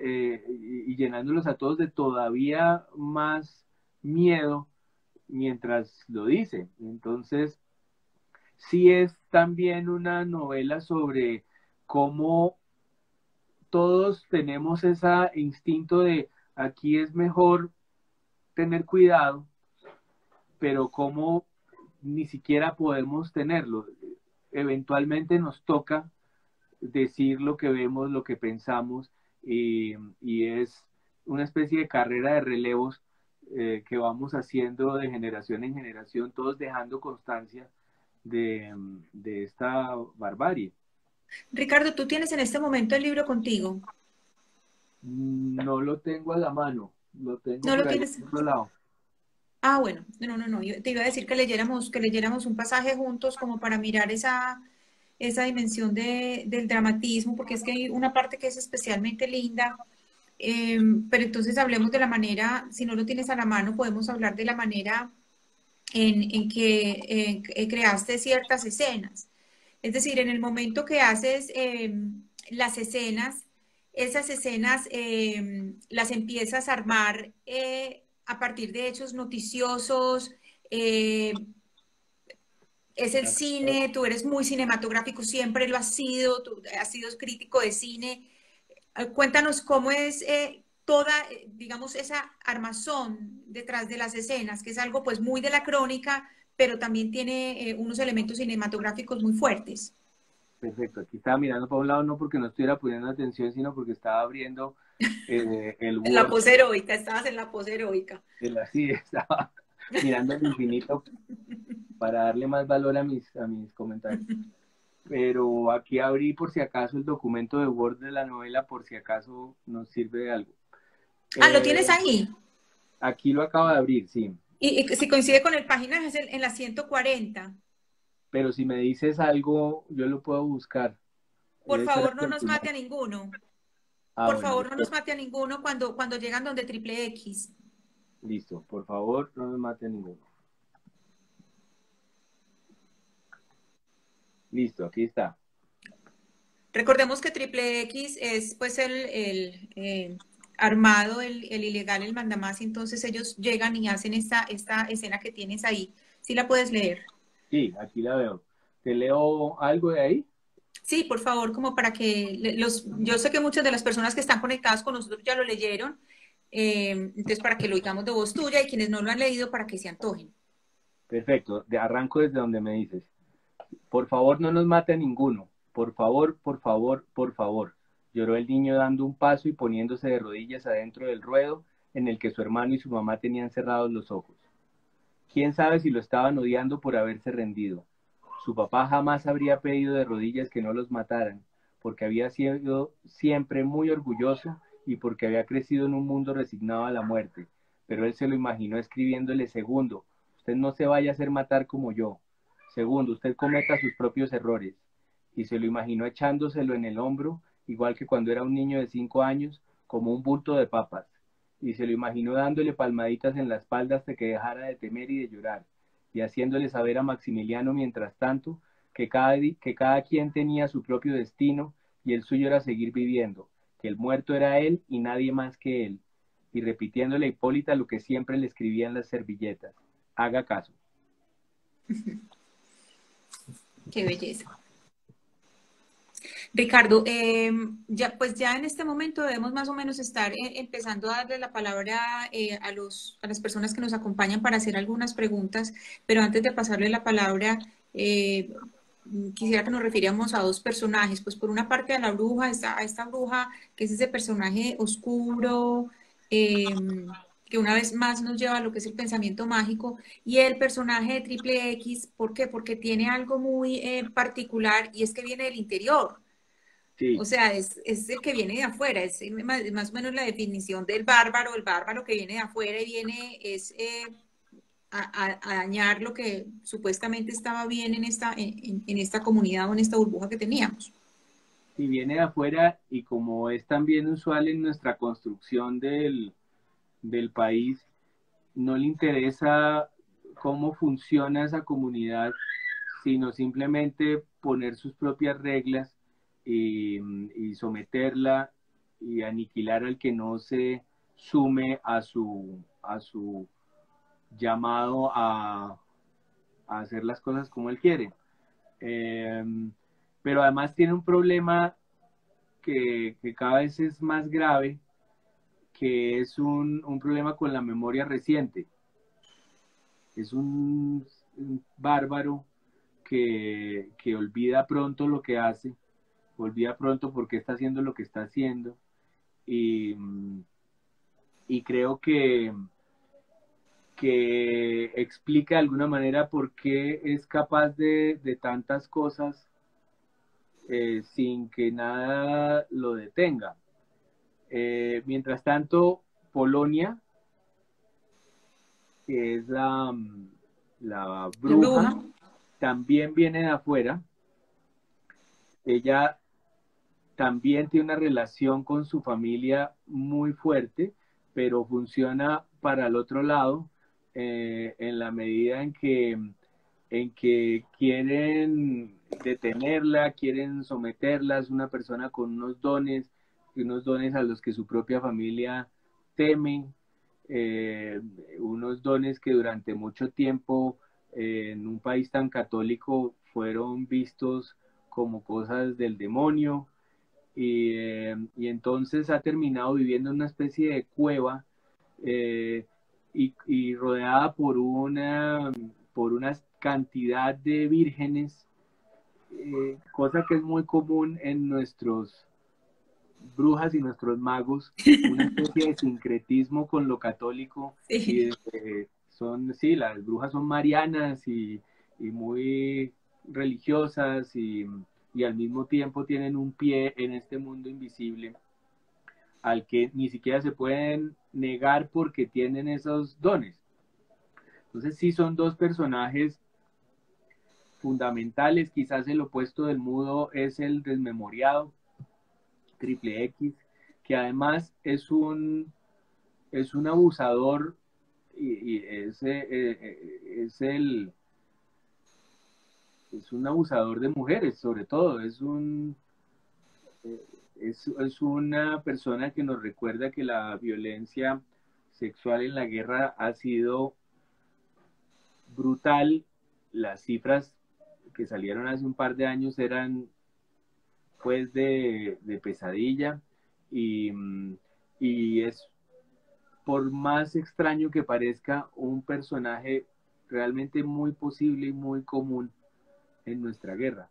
y llenándolos a todos de todavía más miedo mientras lo dice. Entonces, sí es también una novela sobre cómo todos tenemos ese instinto de aquí es mejor tener cuidado, pero cómo ni siquiera podemos tenerlo. Eventualmente nos toca decir lo que vemos, lo que pensamos, y es una especie de carrera de relevos que vamos haciendo de generación en generación, todos dejando constancia de esta barbarie. Ricardo, ¿tú tienes en este momento el libro contigo? No lo tengo a la mano, lo tengo ¿No lo por ahí tienes? en otro lado. Ah, bueno, no. Yo te iba a decir que leyéramos un pasaje juntos como para mirar esa dimensión del dramatismo, porque es que hay una parte que es especialmente linda, pero entonces hablemos de la manera, si no lo tienes a la mano, podemos hablar de la manera en que creaste ciertas escenas. Es decir, en el momento que haces las escenas, esas escenas las empiezas a armar a partir de hechos noticiosos, eh, es el cine, tú eres muy cinematográfico, siempre lo has sido, tú has sido crítico de cine. Cuéntanos cómo es toda, digamos, esa armazón detrás de las escenas, que es algo pues muy de la crónica, pero también tiene unos elementos cinematográficos muy fuertes. Perfecto, aquí estaba mirando para un lado, no porque no estuviera poniendo atención, sino porque estaba abriendo el En la Word, pose heroica, estabas en la pose heroica. así estaba mirando al infinito para darle más valor a mis comentarios. Pero aquí abrí por si acaso el documento de Word de la novela, por si acaso nos sirve de algo. Ah, lo Eh, tienes ahí. aquí lo acabo de abrir, sí, Y si coincide con el página, es en la 140. pero si me dices algo, yo lo puedo buscar. Por Debe ser favor, no hacia el nos final. mate a ninguno. Ah, Por bueno, favor, no listo. nos mate a ninguno cuando llegan donde triple X. Listo, por favor, no me mate ninguno. Listo, aquí está. Recordemos que triple X es pues armado, el ilegal, el mandamás, entonces ellos llegan y hacen esta escena que tienes ahí. ¿Sí la puedes leer? Sí, aquí la veo. ¿Te leo algo de ahí? Sí, por favor, como para que yo sé que muchas de las personas que están conectadas con nosotros ya lo leyeron, entonces para que lo digamos de voz tuya y quienes no lo han leído para que se antojen. Perfecto, arranco desde donde me dices. Por favor, no nos mate a ninguno. Por favor, por favor, por favor. Lloró el niño dando un paso y poniéndose de rodillas adentro del ruedo en el que su hermano y su mamá tenían cerrados los ojos. ¿Quién sabe si lo estaban odiando por haberse rendido? Su papá jamás habría pedido de rodillas que no los mataran, porque había sido siempre muy orgulloso y porque había crecido en un mundo resignado a la muerte. Pero él se lo imaginó escribiéndole: segundo, usted no se vaya a hacer matar como yo. Segundo, usted cometa sus propios errores. Y se lo imaginó echándoselo en el hombro, igual que cuando era un niño de 5 años, como un bulto de papas. Y se lo imaginó dándole palmaditas en la espalda hasta que dejara de temer y de llorar, y haciéndole saber a Maximiliano, mientras tanto, que cada quien tenía su propio destino y el suyo era seguir viviendo, que el muerto era él y nadie más que él, y repitiéndole a Hipólita lo que siempre le escribía en las servilletas: haga caso. Qué belleza. Ricardo, ya en este momento debemos más o menos estar empezando a darle la palabra a las personas que nos acompañan para hacer algunas preguntas, pero antes de pasarle la palabra, quisiera que nos refiriéramos a dos personajes. Pues por una parte a la bruja, a esta bruja, que es ese personaje oscuro, que que una vez más nos lleva a lo que es el pensamiento mágico, y el personaje de Triple X, ¿por qué? Porque tiene algo muy particular y es que viene del interior. O Sí, sea, es el que viene de afuera, es más o menos la definición del bárbaro, el bárbaro que viene de afuera y viene es a dañar lo que supuestamente estaba bien en en esta comunidad o en esta burbuja que teníamos. y viene de afuera y como es también usual en nuestra construcción del país, no le interesa cómo funciona esa comunidad, sino simplemente poner sus propias reglas y someterla y aniquilar al que no se sume a su llamado a hacer las cosas como él quiere. Eh, pero además tiene un problema que cada vez es más grave, que es un problema con la memoria reciente. Es un bárbaro que olvida pronto lo que hace, olvida pronto por qué está haciendo lo que está haciendo y, y creo que explica de alguna manera por qué es capaz de tantas cosas sin que nada lo detenga. Mientras tanto, Polonia, que es la La bruja, bruja. también viene de afuera. Ella también tiene una relación con su familia muy fuerte, pero funciona para el otro lado en la medida en que quieren detenerla, quieren someterla, es una persona con unos dones a los que su propia familia teme, eh, unos dones que durante mucho tiempo en un país tan católico fueron vistos como cosas del demonio y entonces ha terminado viviendo en una especie de cueva eh, y rodeada por una cantidad de vírgenes, cosa que es muy común en nuestros brujas y nuestros magos, una especie de sincretismo con lo católico y Sí. sí, las brujas son marianas y muy religiosas y al mismo tiempo tienen un pie en este mundo invisible al que ni siquiera se pueden negar porque tienen esos dones. Entonces sí son dos personajes fundamentales, quizás el opuesto del mudo es el desmemoriado, Triple X, que además es un abusador y es un abusador de mujeres, sobre todo, es una persona que nos recuerda que la violencia sexual en la guerra ha sido brutal. Las cifras que salieron hace un par de años eran pues de pesadilla y, y es por más extraño que parezca un personaje realmente muy posible y muy común en nuestra guerra.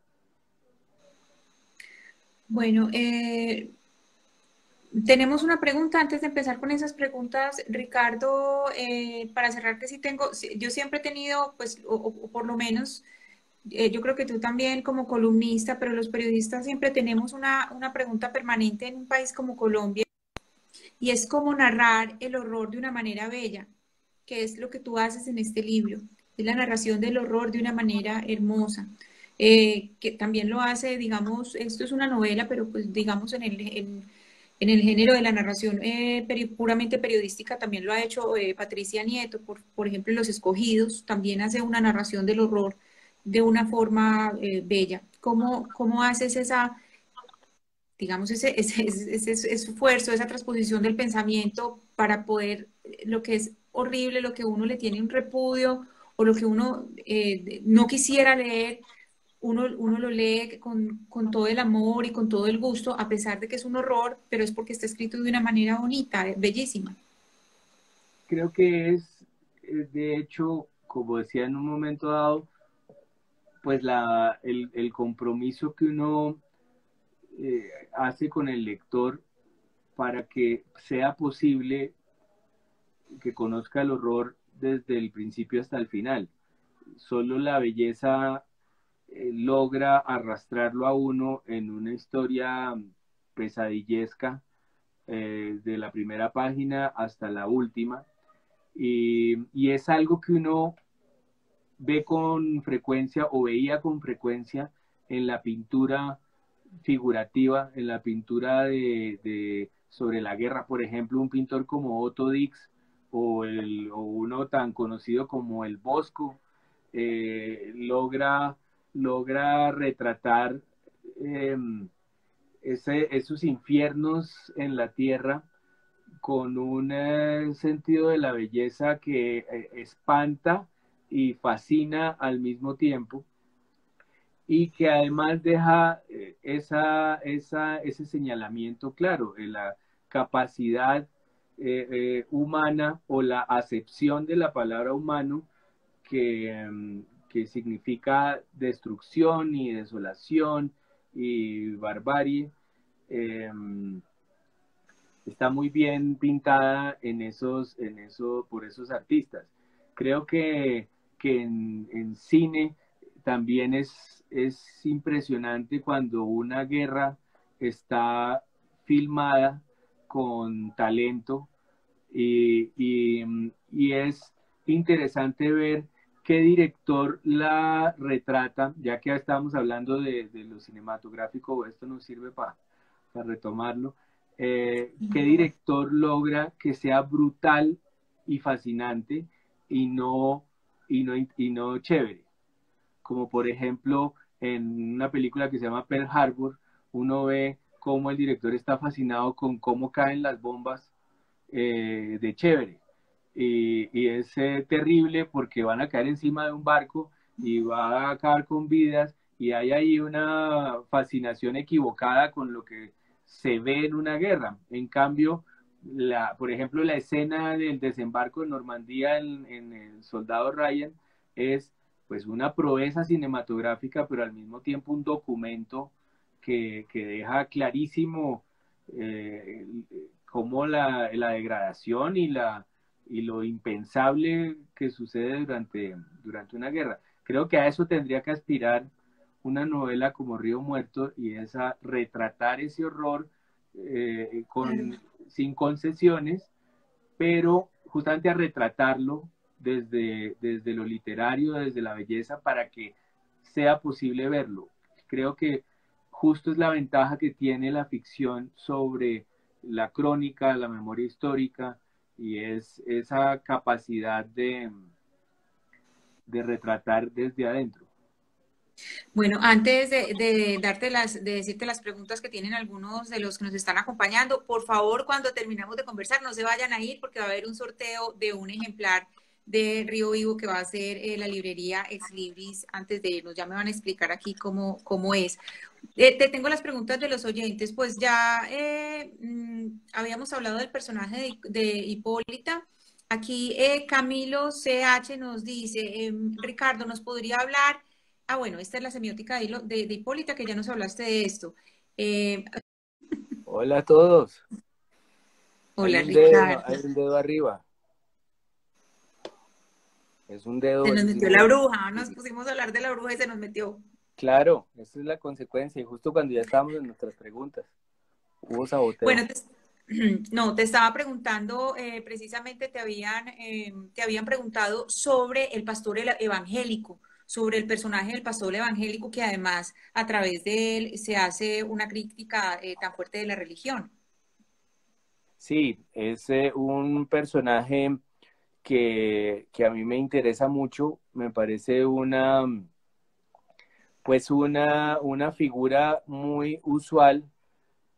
Bueno, tenemos una pregunta antes de empezar con esas preguntas, Ricardo, para cerrar que sí tengo, yo siempre he tenido, pues, o por lo menos, yo creo que tú también como columnista, pero los periodistas siempre tenemos una pregunta permanente en un país como Colombia, y es cómo narrar el horror de una manera bella, que es lo que tú haces en este libro, es la narración del horror de una manera hermosa. Que también lo hace, digamos, esto es una novela, pero pues digamos en el género de la narración puramente periodística también lo ha hecho Patricia Nieto, por ejemplo, en Los Escogidos, también hace una narración del horror de una forma bella. ¿Cómo haces esa, digamos, ese esfuerzo, esa transposición del pensamiento para poder, lo que es horrible, lo que uno le tiene un repudio o lo que uno no quisiera leer, uno lo lee con todo el amor y con todo el gusto, a pesar de que es un horror, pero es porque está escrito de una manera bonita, bellísima. Creo que es, de hecho, como decía en un momento dado, pues el compromiso que uno hace con el lector para que sea posible que conozca el horror desde el principio hasta el final. Solo la belleza logra arrastrarlo a uno en una historia pesadillesca, de la primera página hasta la última, y es algo que uno ve con frecuencia o veía con frecuencia en la pintura figurativa, en la pintura sobre la guerra. Por ejemplo, un pintor como Otto Dix, o uno tan conocido como el Bosco, logra retratar eh, esos infiernos en la tierra con un sentido de la belleza que espanta y fascina al mismo tiempo, y que además deja ese señalamiento claro, la capacidad humana, o la acepción de la palabra humano, que significa destrucción y desolación y barbarie. eh, Está muy bien pintada por esos artistas. Creo que en cine también es impresionante cuando una guerra está filmada con talento, y es interesante ver qué director la retrata, ya que estábamos hablando de lo cinematográfico. Esto nos sirve para retomarlo. ¿Qué director logra que sea brutal y fascinante, y no chévere? Como por ejemplo en una película que se llama Pearl Harbor, uno ve cómo el director está fascinado con cómo caen las bombas de chévere. Y es terrible porque van a caer encima de un barco y va a acabar con vidas, y hay ahí una fascinación equivocada con lo que se ve en una guerra. En cambio, por ejemplo, la escena del desembarco de Normandía en El Soldado Ryan es pues una proeza cinematográfica, pero al mismo tiempo un documento que deja clarísimo eh, cómo la degradación y lo impensable que sucede durante una guerra. Creo que a eso tendría que aspirar una novela como Río Muerto, y es a retratar ese horror sin concesiones, pero justamente a retratarlo desde lo literario, desde la belleza, para que sea posible verlo. Creo que justo es la ventaja que tiene la ficción sobre la crónica, la memoria histórica, y es esa capacidad de retratar desde adentro. Bueno, antes de decirte las preguntas que tienen algunos de los que nos están acompañando, por favor, cuando terminemos de conversar, no se vayan a ir, porque va a haber un sorteo de un ejemplar de Río Vivo que va a ser la librería Ex Libris antes de irnos. Ya me van a explicar aquí cómo es. Te tengo las preguntas de los oyentes. Pues ya habíamos hablado del personaje de Hipólita. Aquí Camilo CH nos dice, Ricardo, ¿nos podría hablar? Ah, bueno, esta es la semiótica de Hipólita, que ya nos hablaste de esto. Eh, Hola a todos. Hola, Ricardo. Hay un dedo arriba. Es un dedo, Se nos es un metió la símbolo. bruja, nos pusimos a hablar de la bruja y se nos metió. Claro, esa es la consecuencia. Y justo cuando ya estábamos en nuestras preguntas, hubo saboteo. Bueno, no, te estaba preguntando, precisamente te habían preguntado sobre el pastor evangélico, sobre el personaje del pastor evangélico, que además a través de él se hace una crítica tan fuerte de la religión. Sí, es un personaje que a mí me interesa mucho. Me parece una figura muy usual,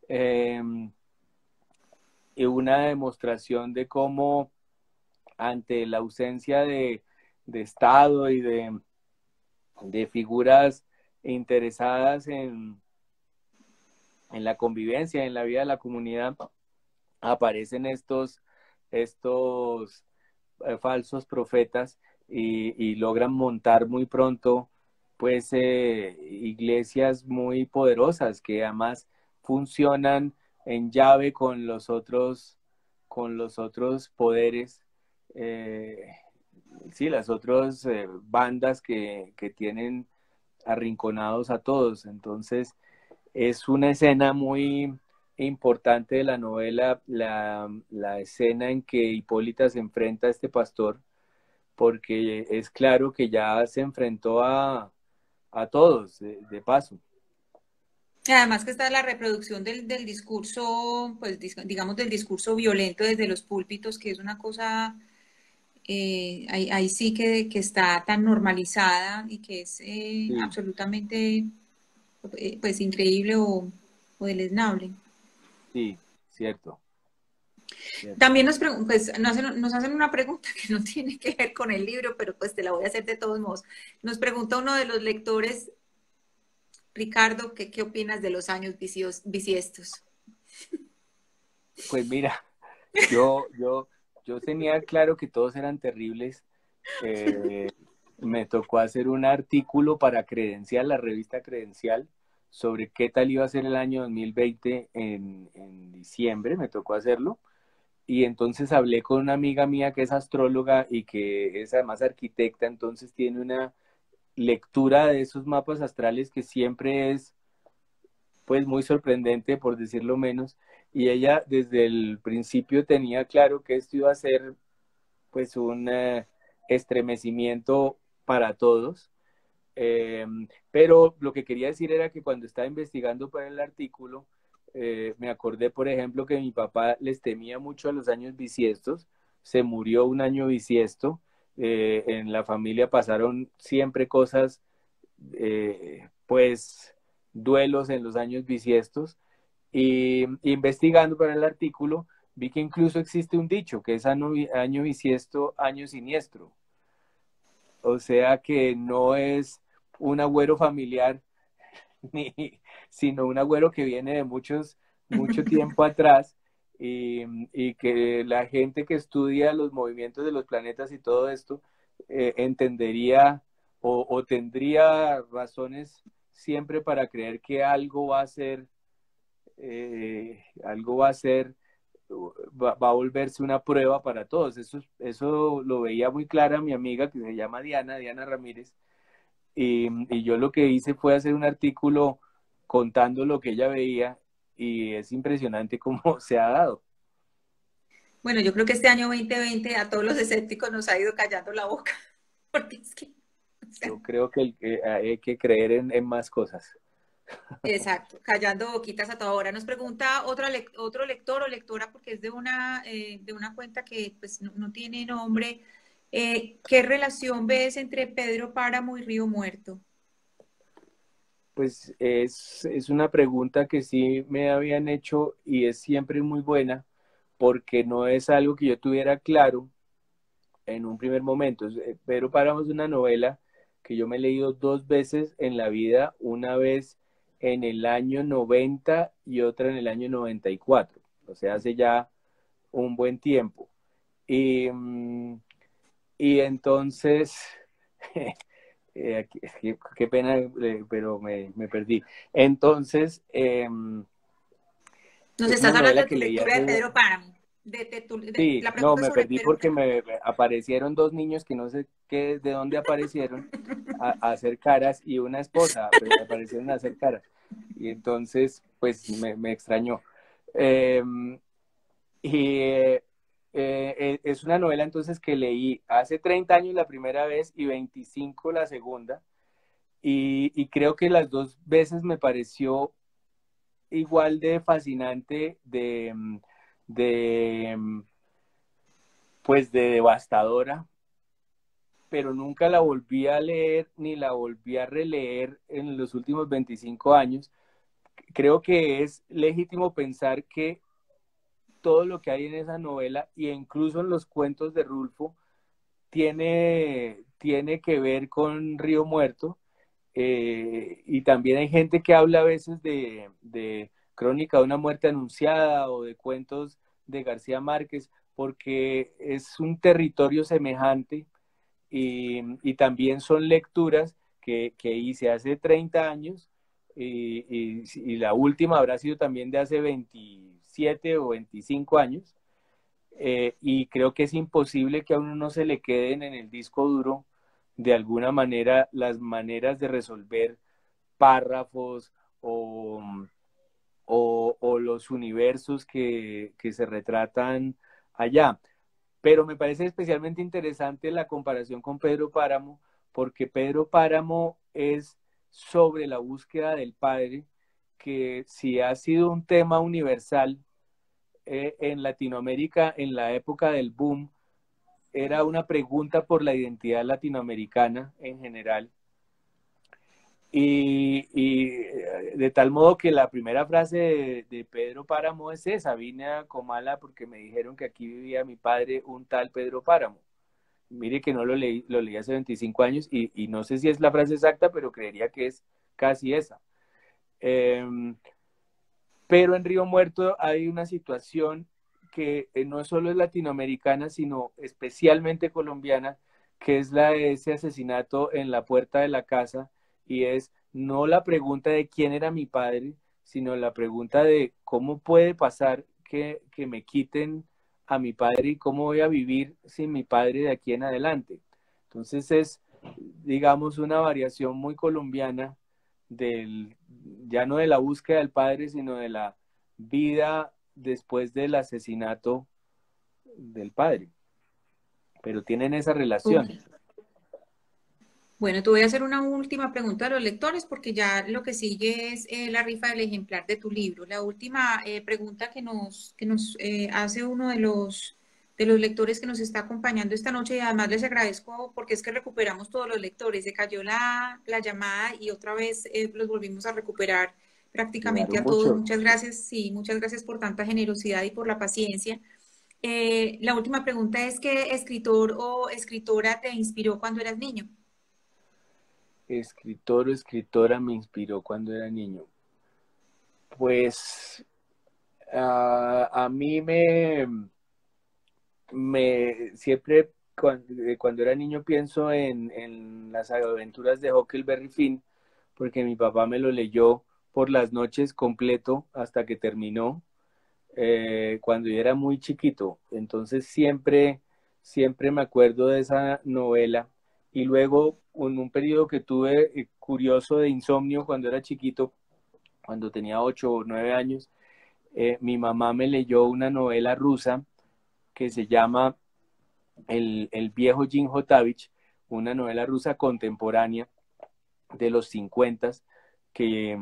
eh, y una demostración de cómo, ante la ausencia de Estado y de figuras interesadas en la convivencia, en la vida de la comunidad, aparecen estos falsos profetas, y logran montar muy pronto pues iglesias muy poderosas, que además funcionan en llave con los otros poderes, eh, sí, las otras bandas que tienen arrinconados a todos. Entonces, es una escena muy importante de la novela, la escena en que Hipólita se enfrenta a este pastor, porque es claro que ya se enfrentó a todos, de paso. Y además que está la reproducción del discurso, pues digamos del discurso violento desde los púlpitos, que es una cosa, ahí sí que está tan normalizada y que es Sí, absolutamente pues increíble o deleznable. sí, cierto, cierto. También pues, nos hacen una pregunta que no tiene que ver con el libro, pero pues te la voy a hacer de todos modos. Nos pregunta uno de los lectores, Ricardo, ¿qué opinas de los años bisiestos? Pues mira, yo, yo, yo tenía claro que todos eran terribles. Eh, Me tocó hacer un artículo para Credencial, la revista Credencial, sobre qué tal iba a ser el año 2020 en diciembre, me tocó hacerlo. Y entonces hablé con una amiga mía que es astróloga y que es además arquitecta, entonces tiene una lectura de esos mapas astrales que siempre es pues muy sorprendente, por decirlo menos. Y ella desde el principio tenía claro que esto iba a ser pues un estremecimiento para todos. Eh, pero lo que quería decir era que cuando estaba investigando para el artículo, me acordé, por ejemplo, que mi papá les temía mucho a los años bisiestos, se murió un año bisiesto, en la familia pasaron siempre cosas, pues duelos en los años bisiestos, y investigando para el artículo, vi que incluso existe un dicho, que es año bisiesto, año siniestro. O sea que no es un agüero familiar, ni, sino un agüero que viene de mucho tiempo atrás y que la gente que estudia los movimientos de los planetas y todo esto entendería o tendría razones siempre para creer que algo va a ser, va a volverse una prueba para todos. Eso lo veía muy clara mi amiga que se llama Diana Ramírez, y yo lo que hice fue hacer un artículo contando lo que ella veía y es impresionante cómo se ha dado. Bueno, yo creo que este año 2020 a todos los escépticos nos ha ido callando la boca, porque es que, o sea, Yo creo que hay que creer en más cosas. exacto, callando boquitas a toda hora. Nos pregunta otro lector o lectora, porque es de una cuenta que pues no tiene nombre. ¿Qué relación ves entre Pedro Páramo y Río Muerto? Pues es una pregunta que sí me habían hecho y es siempre muy buena porque no es algo que yo tuviera claro en un primer momento. Pedro Páramo es una novela que yo me he leído dos veces en la vida, una vez en el año 90 y otra en el año 94, o sea, hace ya un buen tiempo. Y, y entonces, qué pena, pero me perdí. Entonces, Nos es una estás hablando novela de que tu leí lectura de hace. Pedro Páramo. Sí, La no, pregunta es me sobre perdí Pedro porque Páramo. me aparecieron dos niños que no sé qué, de dónde aparecieron a hacer caras y una esposa aparecieron a hacer caras. Y entonces, pues me extrañó. Eh, es una novela entonces que leí hace 30 años la primera vez y 25 la segunda. Y creo que las dos veces me pareció igual de fascinante, de pues de devastadora, pero nunca la volví a leer ni la volví a releer en los últimos 25 años. Creo que es legítimo pensar que todo lo que hay en esa novela e incluso en los cuentos de Rulfo tiene que ver con Río Muerto. Y también hay gente que habla a veces de Crónica de una muerte anunciada o de cuentos de García Márquez, porque es un territorio semejante y también son lecturas que hice hace 30 años y la última habrá sido también de hace 27 o 25 años. y creo que es imposible que a uno no se le queden en el disco duro de alguna manera las maneras de resolver párrafos o, o los universos que se retratan allá. Pero me parece especialmente interesante la comparación con Pedro Páramo, porque Pedro Páramo es sobre la búsqueda del padre, que si ha sido un tema universal en Latinoamérica en la época del boom, era una pregunta por la identidad latinoamericana en general. Y de tal modo que la primera frase de Pedro Páramo es esa: vine a Comala porque me dijeron que aquí vivía mi padre, un tal Pedro Páramo. Mire que no lo leí hace 25 años y no sé si es la frase exacta, pero creería que es casi esa. Pero en Río Muerto hay una situación que no solo es latinoamericana, sino especialmente colombiana, que es la de ese asesinato en la puerta de la casa, y es no la pregunta de quién era mi padre, sino la pregunta de cómo puede pasar que me quiten a mi padre y cómo voy a vivir sin mi padre de aquí en adelante. Entonces es, digamos, una variación muy colombiana del, ya no de la búsqueda del padre, sino de la vida después del asesinato del padre. Pero tienen esa relación. Ok. Bueno, te voy a hacer una última pregunta a los lectores porque ya lo que sigue es la rifa del ejemplar de tu libro. La última pregunta que nos hace uno de los lectores que nos está acompañando esta noche, y además les agradezco porque es que recuperamos todos los lectores. Se cayó la llamada y otra vez los volvimos a recuperar prácticamente Claro, a todos. mucho. Muchas gracias, sí, muchas gracias por tanta generosidad y por la paciencia. La última pregunta es: ¿qué escritor o escritora te inspiró cuando eras niño? Escritor o escritora me inspiró cuando era niño. Pues a mí me siempre cuando era niño pienso en las aventuras de Huckleberry Finn, porque mi papá me lo leyó por las noches completo hasta que terminó, cuando yo era muy chiquito. Entonces siempre me acuerdo de esa novela. Y luego, en un periodo que tuve curioso de insomnio cuando era chiquito, cuando tenía 8 o 9 años, mi mamá me leyó una novela rusa que se llama el viejo Jim Hotavich, una novela rusa contemporánea de los 50 que,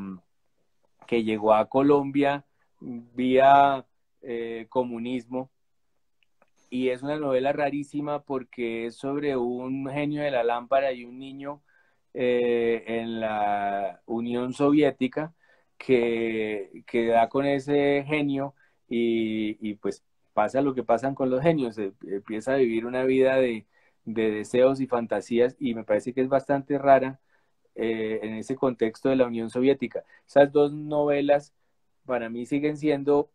que llegó a Colombia vía comunismo, y es una novela rarísima porque es sobre un genio de la lámpara y un niño en la Unión Soviética que da con ese genio y pues pasa lo que pasan con los genios, empieza a vivir una vida de deseos y fantasías, y me parece que es bastante rara en ese contexto de la Unión Soviética. Esas dos novelas para mí siguen siendo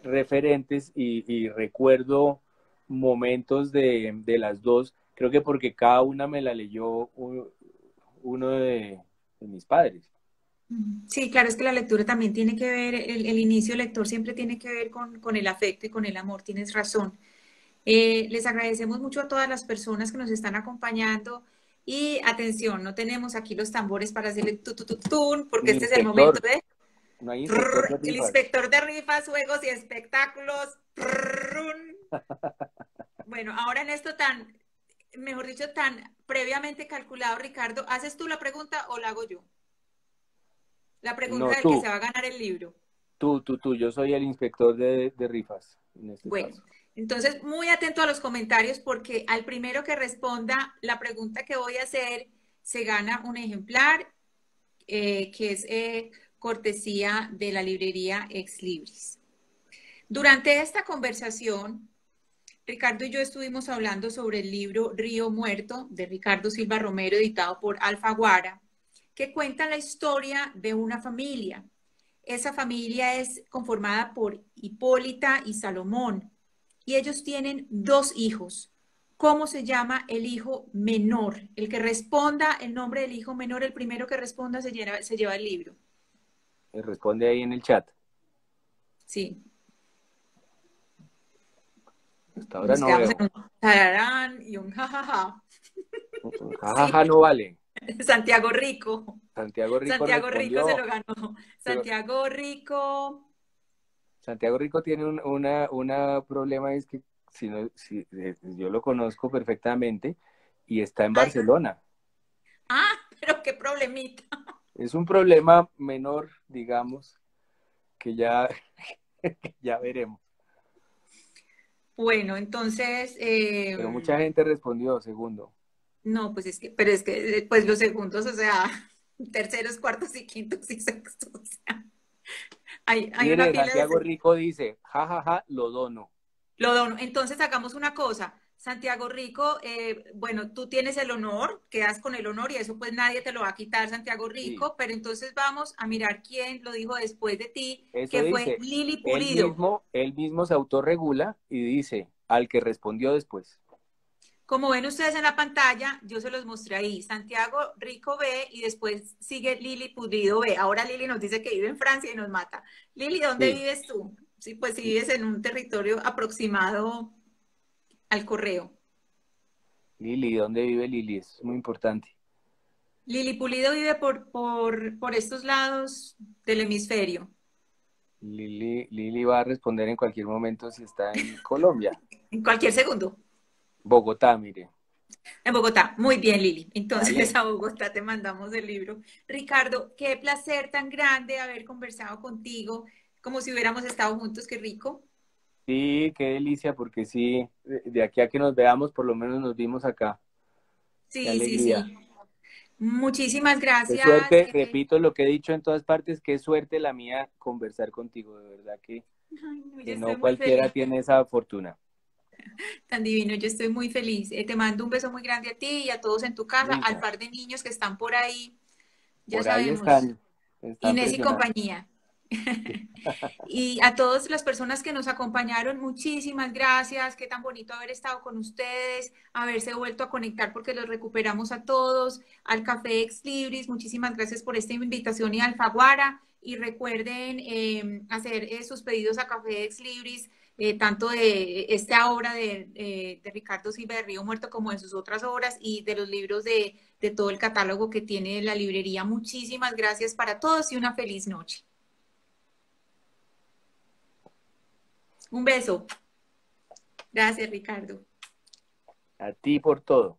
referentes y recuerdo momentos de las dos, creo que porque cada una me la leyó uno de mis padres. Sí, claro, es que la lectura también tiene que ver, el inicio lector siempre tiene que ver con el afecto y con el amor, tienes razón. Les agradecemos mucho a todas las personas que nos están acompañando y atención, no tenemos aquí los tambores para hacer el tutututun, porque Ni este es el momento inspector, de no hay inspector de el rifas. inspector de rifas, juegos y espectáculos. Bueno, ahora en esto tan, mejor dicho, tan previamente calculado, Ricardo, ¿haces tú la pregunta o la hago yo? La No, pregunta del que se va a ganar el libro. yo soy el inspector de rifas en este Bueno, caso. entonces muy atento a los comentarios porque al primero que responda la pregunta que voy a hacer se gana un ejemplar que es cortesía de la librería Ex Libris. Durante esta conversación, Ricardo y yo estuvimos hablando sobre el libro Río Muerto de Ricardo Silva Romero, editado por Alfaguara, que cuenta la historia de una familia. Esa familia es conformada por Hipólita y Salomón y ellos tienen dos hijos. ¿Cómo se llama el hijo menor? El que responda el nombre del hijo menor, el primero que responda se lleva el libro. Responde ahí en el chat. Sí. Hasta Y ahora nos no quedamos en veo. un tararán y un jajaja. Jajaja, Sí, no vale. Santiago Rico. Santiago Rico Santiago Rico se lo respondió, ganó. pero Santiago Rico. Santiago Rico tiene una problema, es que si no, si, yo lo conozco perfectamente y está en Ay, Barcelona. pero qué problemita. Es un problema menor, digamos, que ya, que ya veremos. Bueno, entonces, Pero mucha gente respondió segundo. no, pues es que, pero es que, pues los segundos, o sea, terceros, cuartos y quintos y sextos, o sea, hay una Mire, fila de... Santiago Rico dice, jajaja, lo dono. Lo dono. Entonces hagamos una cosa. Santiago Rico, bueno, tú tienes el honor, quedas con el honor y eso pues nadie te lo va a quitar, Santiago Sí, Rico, pero entonces vamos a mirar quién lo dijo después de ti, eso que fue dice. Lili Pulido. Él mismo se autorregula y dice, al que respondió después. Como ven ustedes en la pantalla, yo se los mostré ahí. Santiago Rico B y después sigue Lili Pulido B. Ahora Lili nos dice que vive en Francia y nos mata. Lili, ¿dónde Sí. vives tú? Sí, pues si vives en un territorio aproximado al correo. Lili, ¿dónde vive Lili? Eso es muy importante. Lili Pulido vive por estos lados del hemisferio. Lili va a responder en cualquier momento si está en Colombia. En cualquier segundo. Bogotá, mire. En Bogotá. Muy bien, Lili. Entonces Vale. a Bogotá te mandamos el libro. Ricardo, qué placer tan grande haber conversado contigo, como si hubiéramos estado juntos. Qué rico. Sí, qué delicia, porque sí, de aquí a que nos veamos, por lo menos nos vimos acá. Qué Sí, sí, alegría. sí. Muchísimas Qué gracias. suerte, repito lo que he dicho en todas partes, qué suerte la mía conversar contigo, de verdad Ay, no, yo que estoy no muy cualquiera feliz. tiene esa fortuna. Tan divino, yo estoy muy feliz. Te mando un beso muy grande a ti y a todos en tu casa, al Luisa, par de niños que están por ahí, ya por ahí sabemos, están Inés y presionando. compañía. Y a todas las personas que nos acompañaron, muchísimas gracias. Qué tan bonito haber estado con ustedes, haberse vuelto a conectar porque los recuperamos a todos. Al Café Ex Libris, muchísimas gracias por esta invitación y Alfaguara. Y recuerden hacer sus pedidos a Café Ex Libris, tanto de esta obra de Ricardo Silva de Río Muerto como de sus otras obras y de los libros de todo el catálogo que tiene la librería. Muchísimas gracias para todos y una feliz noche. Un beso. Gracias, Ricardo. A ti por todo.